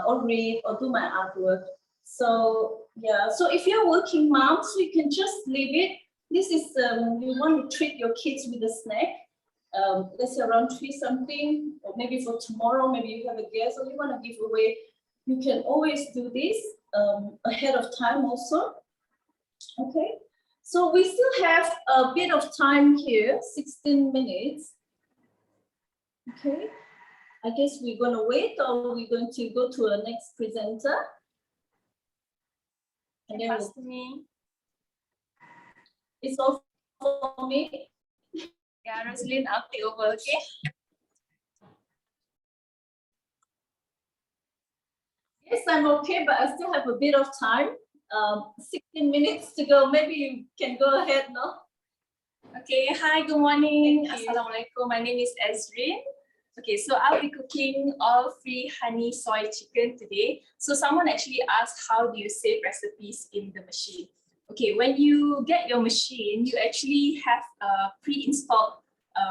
or read or do my artwork. So yeah, so if you're working mom, so you can just leave it. This is you want to treat your kids with a snack. Let's say around 3 something, or maybe for tomorrow, maybe you have a guest or you want to give away. You can always do this ahead of time also. Okay. So we still have a bit of time here, 16 minutes. Okay, I guess we're going to wait, or we're going to go to our next presenter. And then Pass to me. It's all for me. Yeah, Rosalyn, I'll take over, okay? Yes, I'm okay, but I still have a bit of time. 16 minutes to go. Maybe you can go ahead now. Okay, hi, good morning. Thank you. Assalamualaikum. My name is Ezrin. Okay, so I'll be cooking all-free honey soy chicken today. So someone actually asked, how do you save recipes in the machine? Okay, when you get your machine, you actually have a pre-installed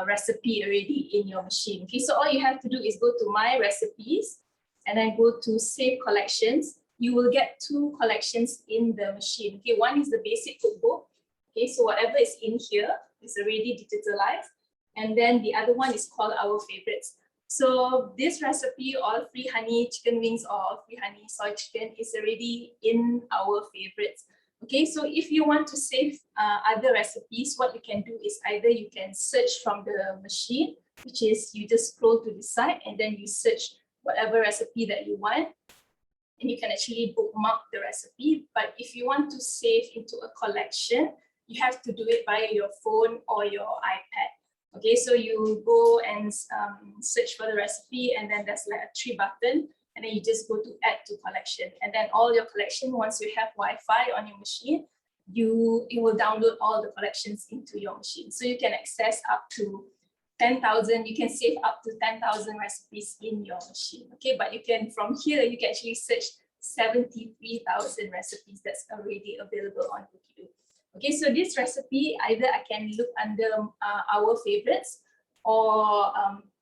recipe already in your machine. Okay, so all you have to do is go to My Recipes and then go to Save Collections. you will get 2 collections in the machine. Okay, one is the basic cookbook. Okay, so whatever is in here is already digitalized. And then the other one is called Our Favorites. So this recipe, all free honey chicken wings or all free honey soy chicken, is already in Our Favorites. Okay, so if you want to save other recipes, what you can do is either you can search from the machine, which is you just scroll to the side and then you search whatever recipe that you want, and you can actually bookmark the recipe. But if you want to save into a collection, you have to do it via your phone or your iPad. Okay, so you go and search for the recipe, and then there's like a 3 button, and then you just go to add to collection. And then all your collection, once you have Wi-Fi on your machine, it will download all the collections into your machine. So you can access up to 10,000, you can save up to 10,000 recipes in your machine. Okay, but you can, from here, you can actually search 73,000 recipes that's already available on Cookidoo. Okay, so this recipe, either I can look under Our Favorites, or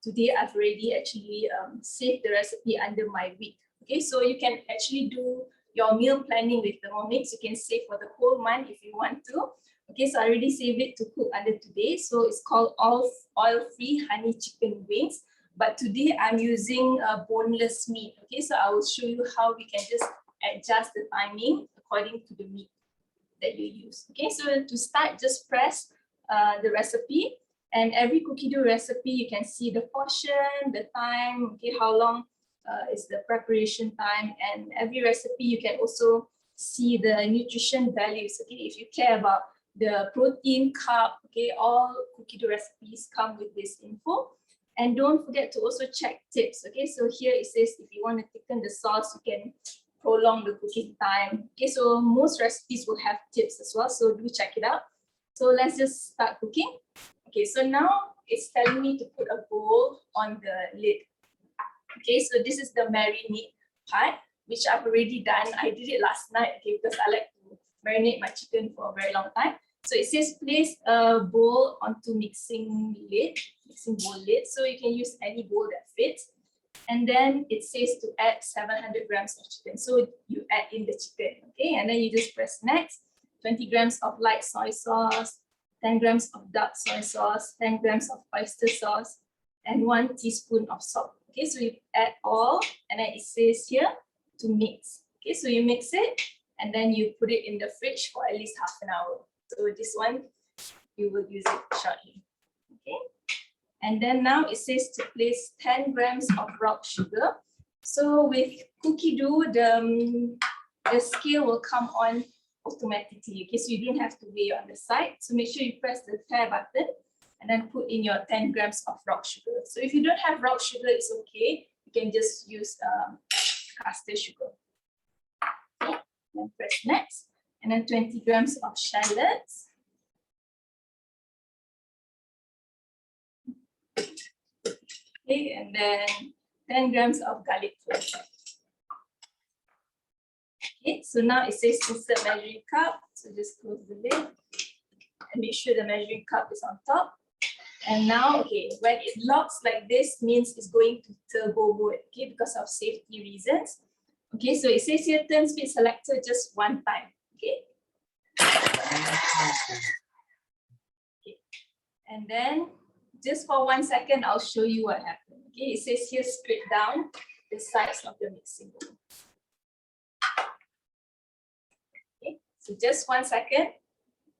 today I've already actually saved the recipe under My Week. Okay, so you can actually do your meal planning with Thermomix. You can save for the whole month if you want to. Okay, so I already saved it to cook under today. So it's called oil-free honey chicken wings. But today I'm using boneless meat. Okay, so I will show you how we can just adjust the timing according to the meat that you use. Okay, so to start, just press the recipe, and every Cookidoo recipe you can see the portion, the time, okay, how long is the preparation time, and every recipe you can also see the nutrition values. Okay, if you care about the protein, carb, okay, all Cookidoo recipes come with this info. And don't forget to also check tips. Okay, so here it says if you want to thicken the sauce, you can prolong the cooking time. Okay, so most recipes will have tips as well, so do check it out. So let's just start cooking. Okay, so now it's telling me to put a bowl on the lid. Okay, so this is the marinade part, which I've already done. I did it last night, okay, because I like to marinate my chicken for a very long time. So it says place a bowl onto mixing bowl lid. So you can use any bowl that fits. And then it says to add 700 grams of chicken. So you add in the chicken, okay? And then you just press next. 20 grams of light soy sauce, 10 grams of dark soy sauce, 10 grams of oyster sauce, and 1 teaspoon of salt. Okay, so you add all, and then it says here to mix. Okay, so you mix it, and then you put it in the fridge for at least half an hour. So this one, you will use it shortly. Okay. And then now it says to place 10 grams of rock sugar. So with Cookidoo, the scale will come on automatically. Okay, so you don't have to weigh on the side. So make sure you press the pair button and then put in your 10 grams of rock sugar. So if you don't have rock sugar, it's okay. You can just use caster sugar. Okay, then press next. And then 20 grams of shallots. Okay, and then 10 grams of garlic cloves. Okay, so now it says insert measuring cup. So just close the lid and make sure the measuring cup is on top. And now, okay, when it locks like this, means it's going to turbo mode, okay, because of safety reasons. Okay, so it says here turn speed selector just 1 time. Okay. Okay. And then just for 1 second, I'll show you what happened. Okay, it says here straight down the sides of the mixing bowl. Okay, so just 1 second,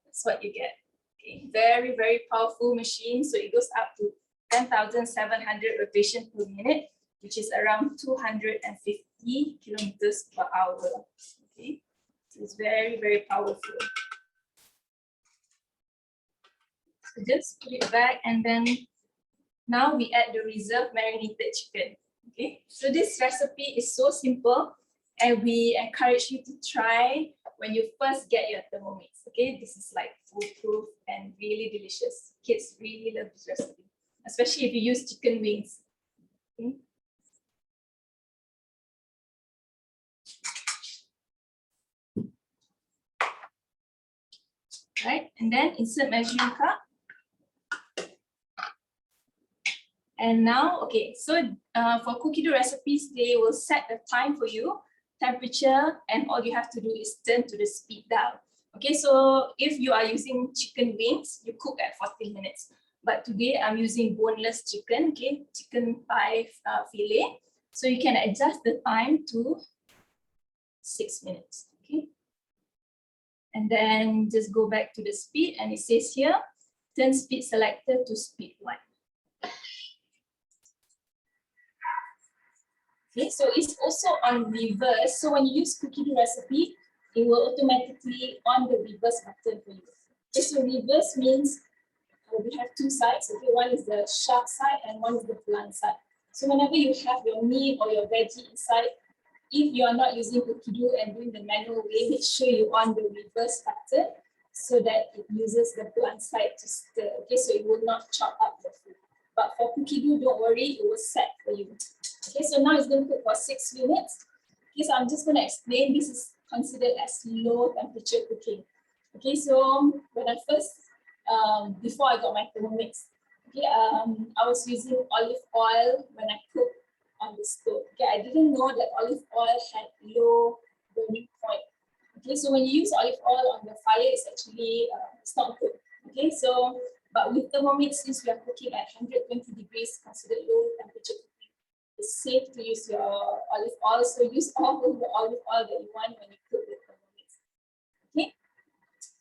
that's what you get. Okay, very, very powerful machine. So it goes up to 10,700 rotations per minute, which is around 250 kilometers per hour. Okay, so it's very, very powerful. So just put it back, and then now we add the reserved marinated chicken. Okay, so this recipe is so simple, and we encourage you to try when you first get your Thermomix. Okay, this is like foolproof and really delicious. Kids really love this recipe, especially if you use chicken wings. Okay. Right, and then insert measuring cup. And now, okay, so for Cookidoo recipes, they will set the time for you. temperature, and all you have to do is turn to the speed dial. Okay, so if you are using chicken wings, you cook at 14 minutes. But today I'm using boneless chicken, okay, chicken thigh fillet. So you can adjust the time to 6 minutes, okay. And then just go back to the speed, and it says here, turn speed selector to speed 1. Okay, so it's also on reverse. So when you use cookie dough recipe, it will automatically on the reverse button for you. Okay, so reverse means we have two sides. Okay, one is the sharp side and one is the blunt side. So whenever you have your meat or your veggie inside, if you are not using cookie dough and doing the manual way, make sure you on the reverse button so that it uses the blunt side to stir. Okay, so it will not chop up the food. But for cookie dough, don't worry, it will set for you. Okay, so now it's going to cook for 6 minutes. Okay, so I'm just going to explain. This is considered as low temperature cooking. Okay, so when I first, before I got my Thermomix, okay, I was using olive oil when I cook on the stove. Okay, I didn't know that olive oil had low burning point. Okay, so when you use olive oil on the fire, it's actually it's not good. Okay, so but with Thermomix, since we are cooking at 120 degrees, considered low temperature cooking, it's safe to use your olive oil. So use all of the olive oil that you want when you cook with Thermomix. Okay,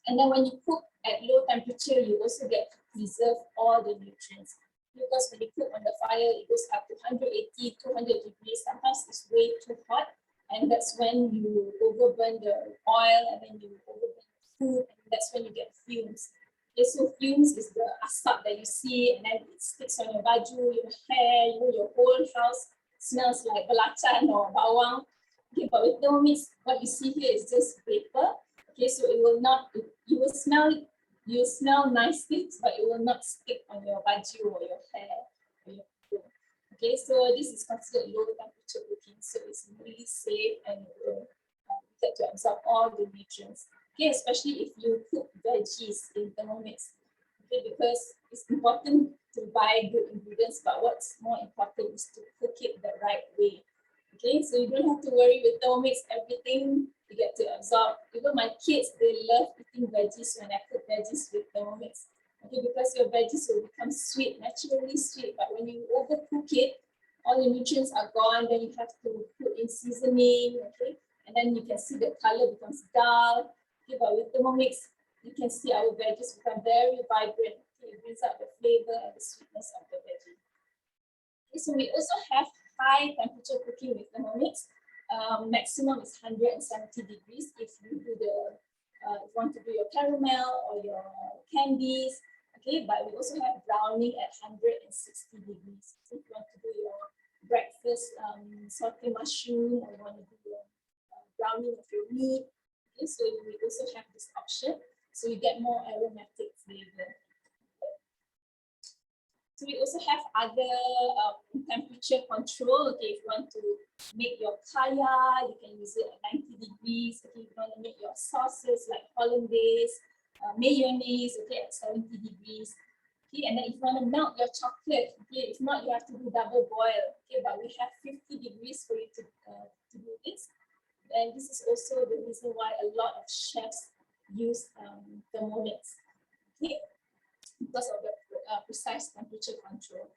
and then when you cook at low temperature, you also get to preserve all the nutrients. Because when you cook on the fire, it goes up to 180, 200 degrees. Sometimes it's way too hot, and that's when you overburn the oil, and then you overburn the food, and that's when you get fumes. Okay, so fumes is the asap that you see, and then it sticks on your baju, your hair, your whole house smells like belacan or bawang. Okay, but with Thermomix, what you see here is just vapor. Okay, so it will not, you will smell it. You smell nicely, but it will not stick on your baju or your hair or your food. Okay, so this is considered low temperature cooking, so it's really safe and it will get to absorb all the nutrients. Okay, especially if you cook veggies in Thermomix. Okay, because it's important to buy good ingredients, but what's more important is to cook it the right way. Okay, so you don't have to worry with Thermomix, everything you get to absorb. Even my kids, they love eating veggies when I cook veggies with Thermomix. Okay, because your veggies will become sweet, naturally sweet. But when you overcook it, all the nutrients are gone. Then you have to put in seasoning. Okay, and then you can see the color becomes dull. Okay, but with Thermomix, you can see our veggies become very vibrant. Okay, it brings out the flavor and the sweetness of the veggie. Okay, so we also have high temperature cooking with Thermomix. Maximum is 170 degrees if you do the if you want to do your caramel or your candies. Okay, but we also have browning at 160 degrees. So if you want to do your breakfast sauté mushroom, or you want to do your browning of your meat, okay, so we also have this option. So you get more aromatic flavor. So we also have other temperature control. Okay, if you want to make your kaya, you can use it at 90 degrees. Okay, if you want to make your sauces like hollandaise, mayonnaise, okay, at 70 degrees. Okay, and then if you want to melt your chocolate, okay, if not, you have to do double boil. Okay, but we have 50 degrees for you to do this. And this is also the reason why a lot of chefs use Thermomix. Okay, because of the precise temperature control.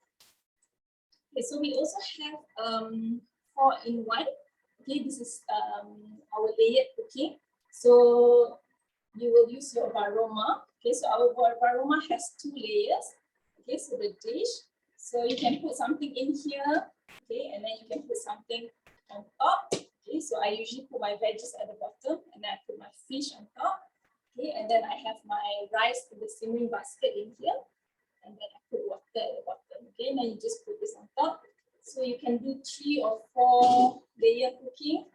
Okay, so we also have 4-in-1. Okay, this is our layered cooking. So you will use your Barometer. Okay, so our Barometer has 2 layers. Okay, so the dish. So you can put something in here. Okay, and then you can put something on top. Okay, so I usually put my veggies at the bottom, and then I put my fish on top. Okay, and then I have my rice in the simmering basket in here. And then I put water at the bottom. Okay, and then you just put this on top. So you can do 3 or 4 layer cooking,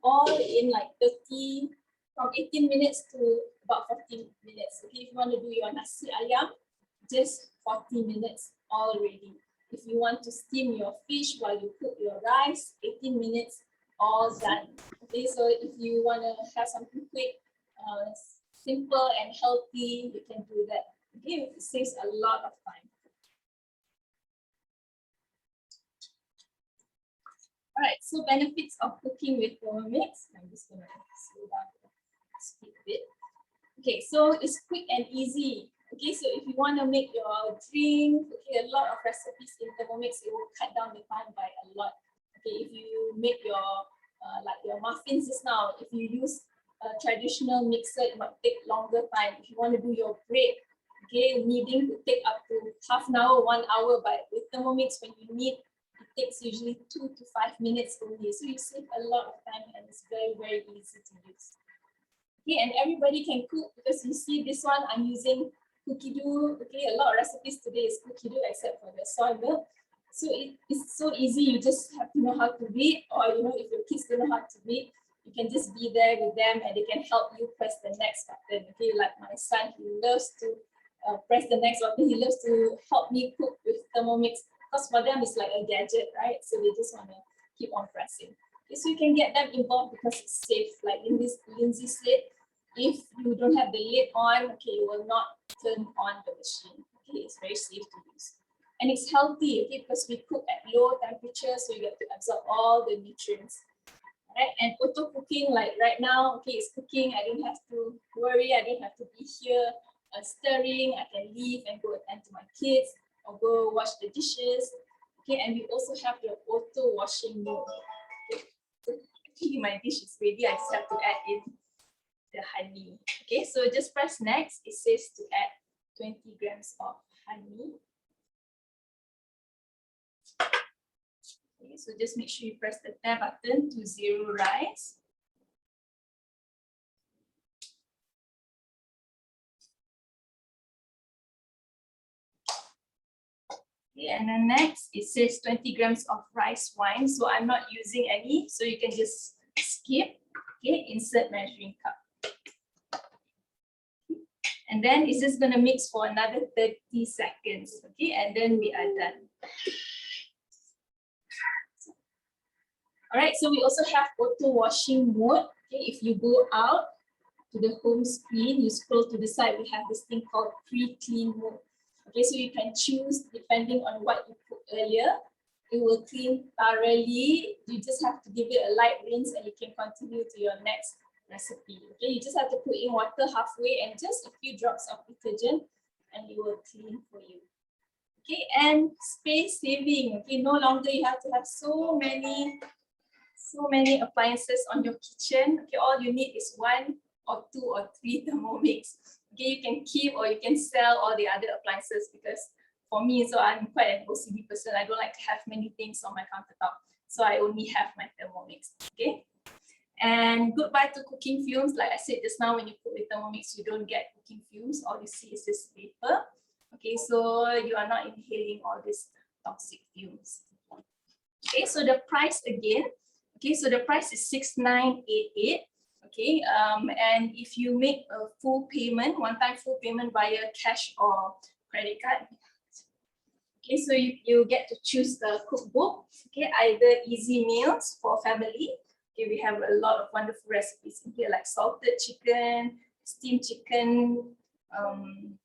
all in like 30, from 18 minutes to about 40 minutes. Okay, if you want to do your nasi ayam, just 40 minutes already. If you want to steam your fish while you cook your rice, 18 minutes, all done. Okay, so if you want to have something quick, simple and healthy, you can do that. Okay, it saves a lot of time. All right, so benefits of cooking with Thermomix. I'm just gonna slow down, speed a bit. Okay, so it's quick and easy. Okay, so if you want to make your drink, okay, a lot of recipes in Thermomix, it will cut down the time by a lot. Okay, if you make your like your muffins just now, if you use a traditional mixer, it might take longer time. If you want to do your bread, okay, needing to take up to half an hour, 1 hour, but with Thermomix, when you need, it takes usually 2 to 5 minutes only. So you save a lot of time and it's very, very easy to use. Okay, and everybody can cook because you see this one, I'm using cookie dough. Okay, a lot of recipes today is cookie dough except for the soy milk. So it's so easy, you just have to know how to read, or if your kids don't know how to read, you can just be there with them and they can help you press the next button. Okay, like my son, he loves to press the next button. He loves to help me cook with Thermomix because for them it's like a gadget, right? So they just want to keep on pressing. Okay, so you can get them involved because it's safe. Like in this Lindsay said, if you don't have the lid on, okay, it will not turn on the machine. Okay, it's very safe to use. And it's healthy, okay, because we cook at low temperature, so you get to absorb all the nutrients. Right? And auto cooking, like right now, okay, it's cooking. I don't have to worry. I don't have to be here stirring. I can leave and go attend to my kids or go wash the dishes. Okay, and we also have the auto washing mode. Okay, so actually my dish is ready. I just have to add in the honey. Okay, so just press next. It says to add 20 grams of honey. Okay, so just make sure you press the tab button to zero rise. Okay, and then next it says 20 grams of rice wine. So I'm not using any, so you can just skip. Okay, insert measuring cup. And then it's just gonna mix for another 30 seconds. Okay, and then we are done. All right, so we also have auto washing mode. Okay, if you go out to the home screen, you scroll to the side, we have this thing called pre-clean mode. Okay, so you can choose depending on what you put earlier. It will clean thoroughly. You just have to give it a light rinse and you can continue to your next recipe. Okay, you just have to put in water halfway and just a few drops of detergent and it will clean for you. Okay, and space saving. Okay, no longer you have to have so many appliances on your kitchen. Okay, all you need is 1 or 2 or 3 Thermomix. Okay, you can keep or you can sell all the other appliances because for me, so I'm quite an OCD person. I don't like to have many things on my countertop. So I only have my Thermomix. Okay. And goodbye to cooking fumes. Like I said just now, when you cook with Thermomix, you don't get cooking fumes. All you see is just paper. Okay, so you are not inhaling all these toxic fumes. Okay, so the price again. Okay, so the price is 6,988. Okay, and if you make a full payment, one-time full payment via cash or credit card, okay, so you get to choose the cookbook. Okay, either easy meals for family. Okay, we have a lot of wonderful recipes in here like salted chicken, steamed chicken,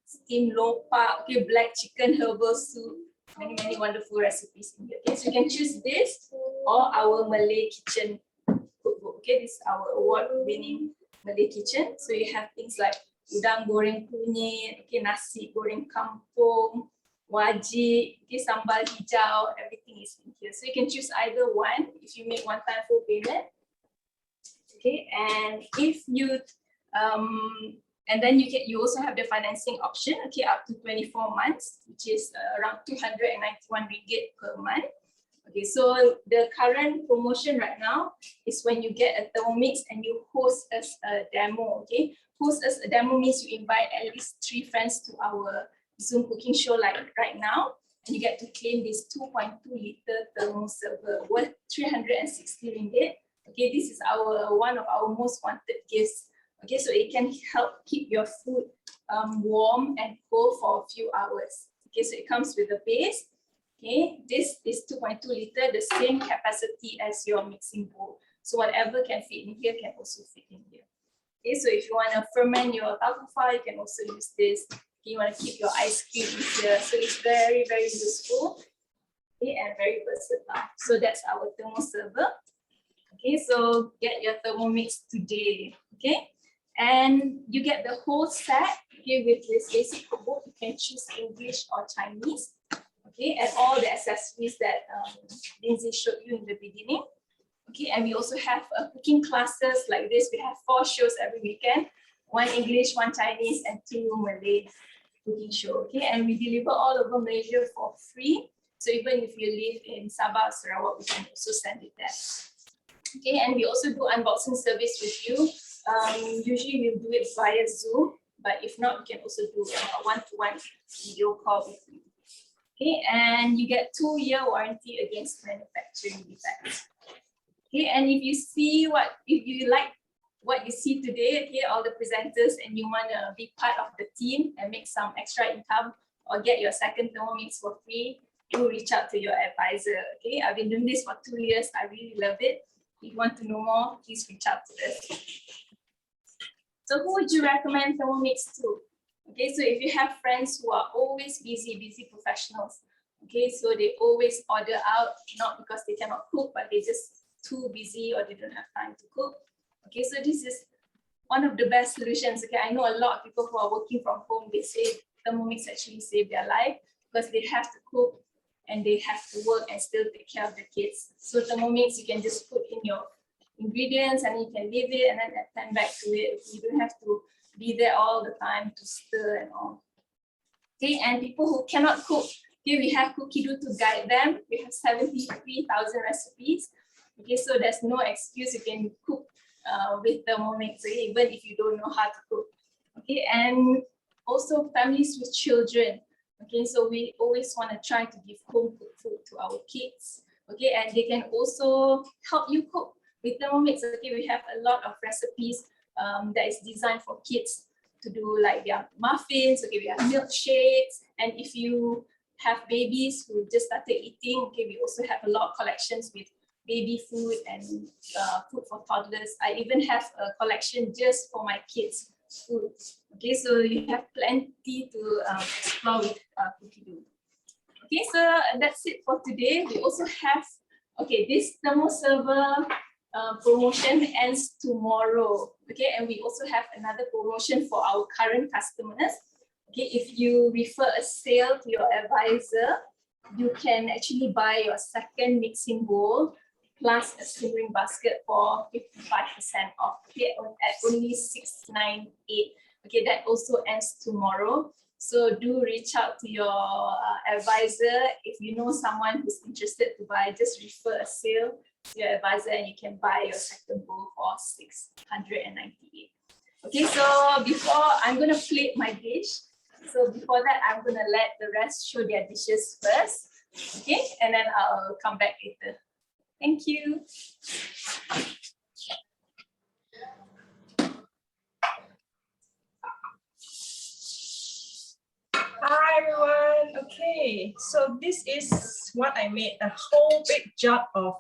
steamed lopak, okay, black chicken herbal soup, many wonderful recipes in here. Okay, so you can choose this or our Malay kitchen cookbook. Okay, this is our award-winning Malay kitchen. So you have things like udang goreng kunyit, okay, nasi goreng kampung, wajib, okay, sambal hijau, everything is in here. So you can choose either one if you make one-time full payment. Okay, and if you and then you also have the financing option, okay, up to 24 months, which is around 291 ringgit per month. Okay, so the current promotion right now is when you get a Thermomix and you host us a demo. Okay, host us a demo means you invite at least 3 friends to our Zoom cooking show like right now, and you get to claim this 2.2 liter thermo server worth 360 ringgit. Okay, this is one of our most wanted gifts. Okay, so it can help keep your food warm and cold for a few hours. Okay, so it comes with a base. Okay, this is 2.2 liter, the same capacity as your mixing bowl. So whatever can fit in here can also fit in here. Okay, so if you want to ferment your alcohol, you can also use this. Okay, you want to keep your ice cream in here. So it's very useful. Okay, and very versatile. So that's our thermo server. Okay, so get your Thermomix today. Okay, and you get the whole set. Okay, with this basic cookbook, you can choose English or Chinese. Okay, and all the accessories that Lindsay showed you in the beginning. Okay, and we also have cooking classes like this. We have 4 shows every weekend, 1 English, 1 Chinese, and 2 Malay cooking show. Okay, and we deliver all over Malaysia for free. So even if you live in Sabah, Sarawak, we can also send it there. Okay, and we also do unboxing service with you. Usually we'll do it via Zoom, but if not, we can also do a one-to-one video call with you. Okay, and you get 2-year warranty against manufacturing defects. Okay, and if you like what you see today, okay, all the presenters, and you want to be part of the team and make some extra income or get your second Thermomix for free, do reach out to your advisor. Okay, I've been doing this for 2 years. I really love it. If you want to know more, please reach out to us. So who would you recommend Thermomix to? Okay, so if you have friends who are always busy professionals, okay, so they always order out, not because they cannot cook, but they just too busy or they don't have time to cook. Okay, so this is one of the best solutions. Okay, I know a lot of people who are working from home, they say Thermomix actually saved their life because they have to cook and they have to work and still take care of the kids. So Thermomix, you can just put in your ingredients and you can leave it and then attend back to it. You don't have to be there all the time to stir and all. Okay, and people who cannot cook, okay, we have Cookie-Doo to guide them. We have 73,000 recipes. Okay, so there's no excuse, you can cook with Thermomix, even if you don't know how to cook. Okay, and also families with children. Okay, so we always want to try to give home cooked food to our kids. Okay, and they can also help you cook with Thermomix. Okay, we have a lot of recipes that is designed for kids to do, like their muffins. Okay, we have milkshakes, and if you have babies who just started eating, okay, we also have a lot of collections with baby food and food for toddlers. I even have a collection just for my kids' food. Okay, so you have plenty to explore with Cookie-Doo. Okay, so that's it for today. We also have, okay, this thermo server promotion ends tomorrow. Okay, and we also have another promotion for our current customers. Okay, if you refer a sale to your advisor, you can actually buy your second mixing bowl plus a simmering basket for 55% off. Okay, at only 698. Okay, that also ends tomorrow. So do reach out to your advisor. If you know someone who's interested to buy, just refer a sale to your advisor and you can buy your second bowl for 698. Okay, so before I'm gonna plate my dish. So before that, I'm gonna let the rest show their dishes first. Okay, and then I'll come back later. Thank you. Hi everyone. Okay, so this is what I made, a whole big jug of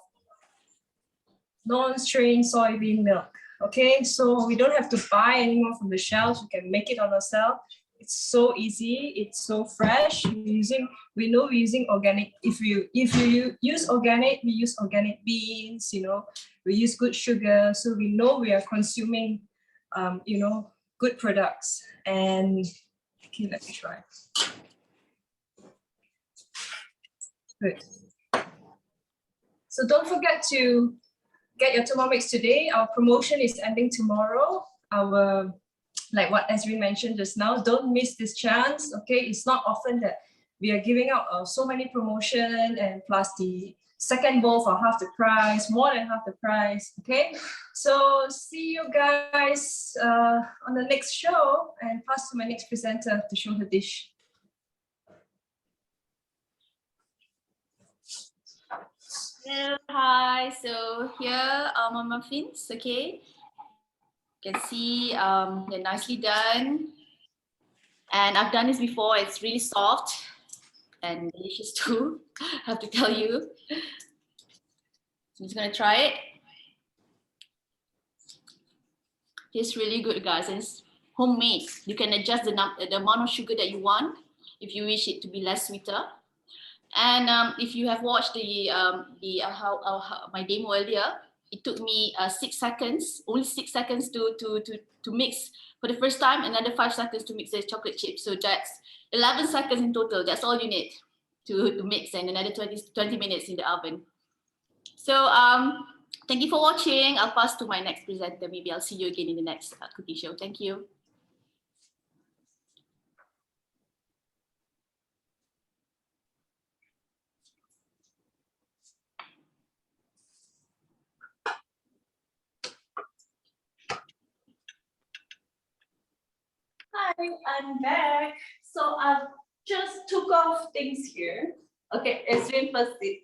non-strain soybean milk. Okay, so we don't have to buy anymore from the shelves. We can make it on ourselves. It's so easy. It's so fresh. We know we're using organic. If you use organic, we use organic beans. You know, we use good sugar, so we know we are consuming, good products. And okay, let me try. Good. So don't forget to get your Thermomix today. Our promotion is ending tomorrow. Like what Ezrin mentioned just now, don't miss this chance. Okay, it's not often that we are giving out so many promotion, and plus the second bowl for half the price, more than half the price. Okay, so see you guys on the next show, and pass to my next presenter to show her dish. Hello, hi. So here are my muffins. Okay. You can see they're nicely done, and I've done this before. It's really soft and delicious too, I have to tell you. I'm just gonna try it. It's really good, guys. It's homemade. You can adjust the amount of sugar that you want if you wish it to be less sweeter. And if you have watched my demo earlier, it took me 6 seconds, only 6 seconds to mix for the first time, another 5 seconds to mix the chocolate chips. So that's 11 seconds in total. That's all you need to mix, and another 20 minutes in the oven. So thank you for watching. I'll pass to my next presenter. Maybe I'll see you again in the next cooking show. Thank you. Hi, I'm back. So I just took off things here. Okay, Ezrin first did.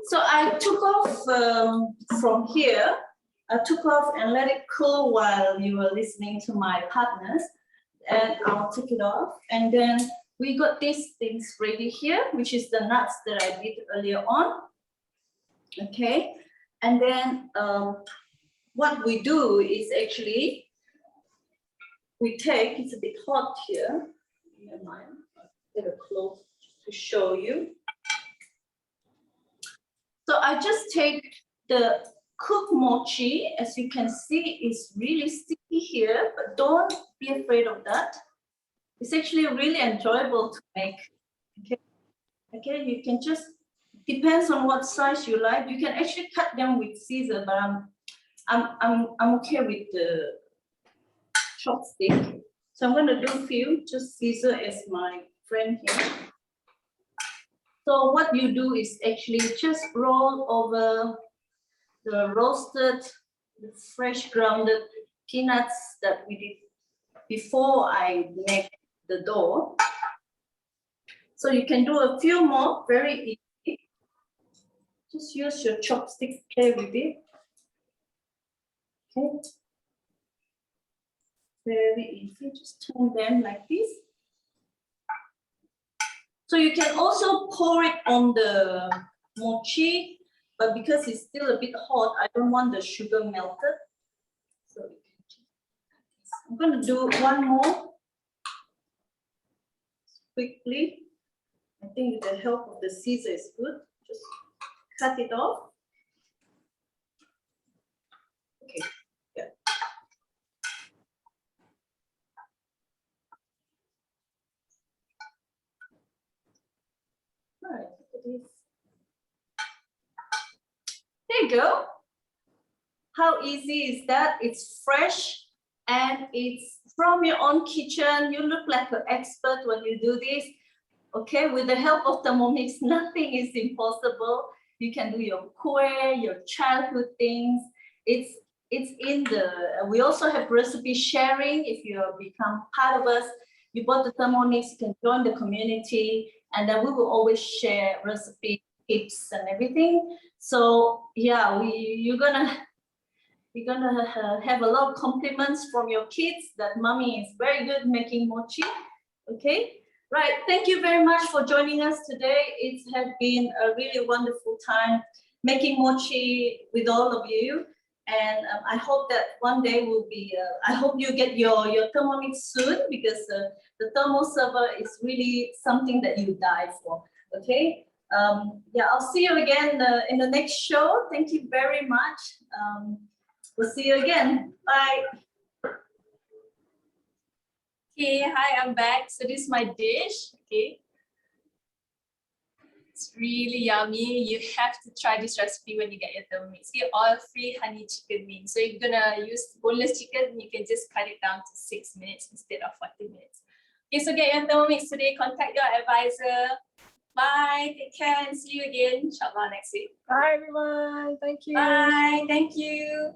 So I took off from here. I took off and let it cool while you were listening to my partners. And I'll take it off. And then we got these things ready here, which is the nuts that I did earlier on. Okay. And then what we do is actually, we take, it's a bit hot here. Never mind, I'll get a close to show you. So I just take the cooked Muah Chee. As you can see, it's really sticky here, but don't be afraid of that. It's actually really enjoyable to make. Okay, you can just, depends on what size you like. You can actually cut them with scissors, but I'm okay with the chopstick. So I'm going to do a few, just scissor as my friend here. So what you do is actually just roll over the roasted, the fresh grounded peanuts that we did before I make the dough. So you can do a few more, very easy. Just use your chopsticks, play with it. Okay. Very easy, just turn them like this. So you can also pour it on the Muah Chee, but because it's still a bit hot, I don't want the sugar melted. So I'm going to do one more quickly. I think with the help of the scissors is good. Just cut it off. Okay, yeah. All right, look at this. There you go. How easy is that? It's fresh and it's from your own kitchen. You look like an expert when you do this. Okay, with the help of Thermomix, nothing is impossible. You can do your core, your childhood things. It's in the, we also have recipe sharing. If you become part of us, you bought the Thermomix, you can join the community, and then we will always share recipe tips and everything. So yeah, you're gonna have a lot of compliments from your kids that mommy is very good making Muah Chee. Okay. Right, thank you very much for joining us today. It has been a really wonderful time making Muah Chee with all of you. And I hope that one day will be, I hope you get your Thermomix soon, because the thermal server is really something that you die for, okay? Yeah, I'll see you again in the next show. Thank you very much. We'll see you again. Bye. Okay, hi, I'm back. So this is my dish. Okay, it's really yummy. You have to try this recipe when you get your Thermomix. It's oil-free honey chicken wing. So you're gonna use boneless chicken. You can just cut it down to 6 minutes instead of 40 minutes. Okay, so get your Thermomix today. Contact your advisor. Bye. Take care and see you again, inshallah, next week. Bye, everyone. Thank you. Bye. Thank you.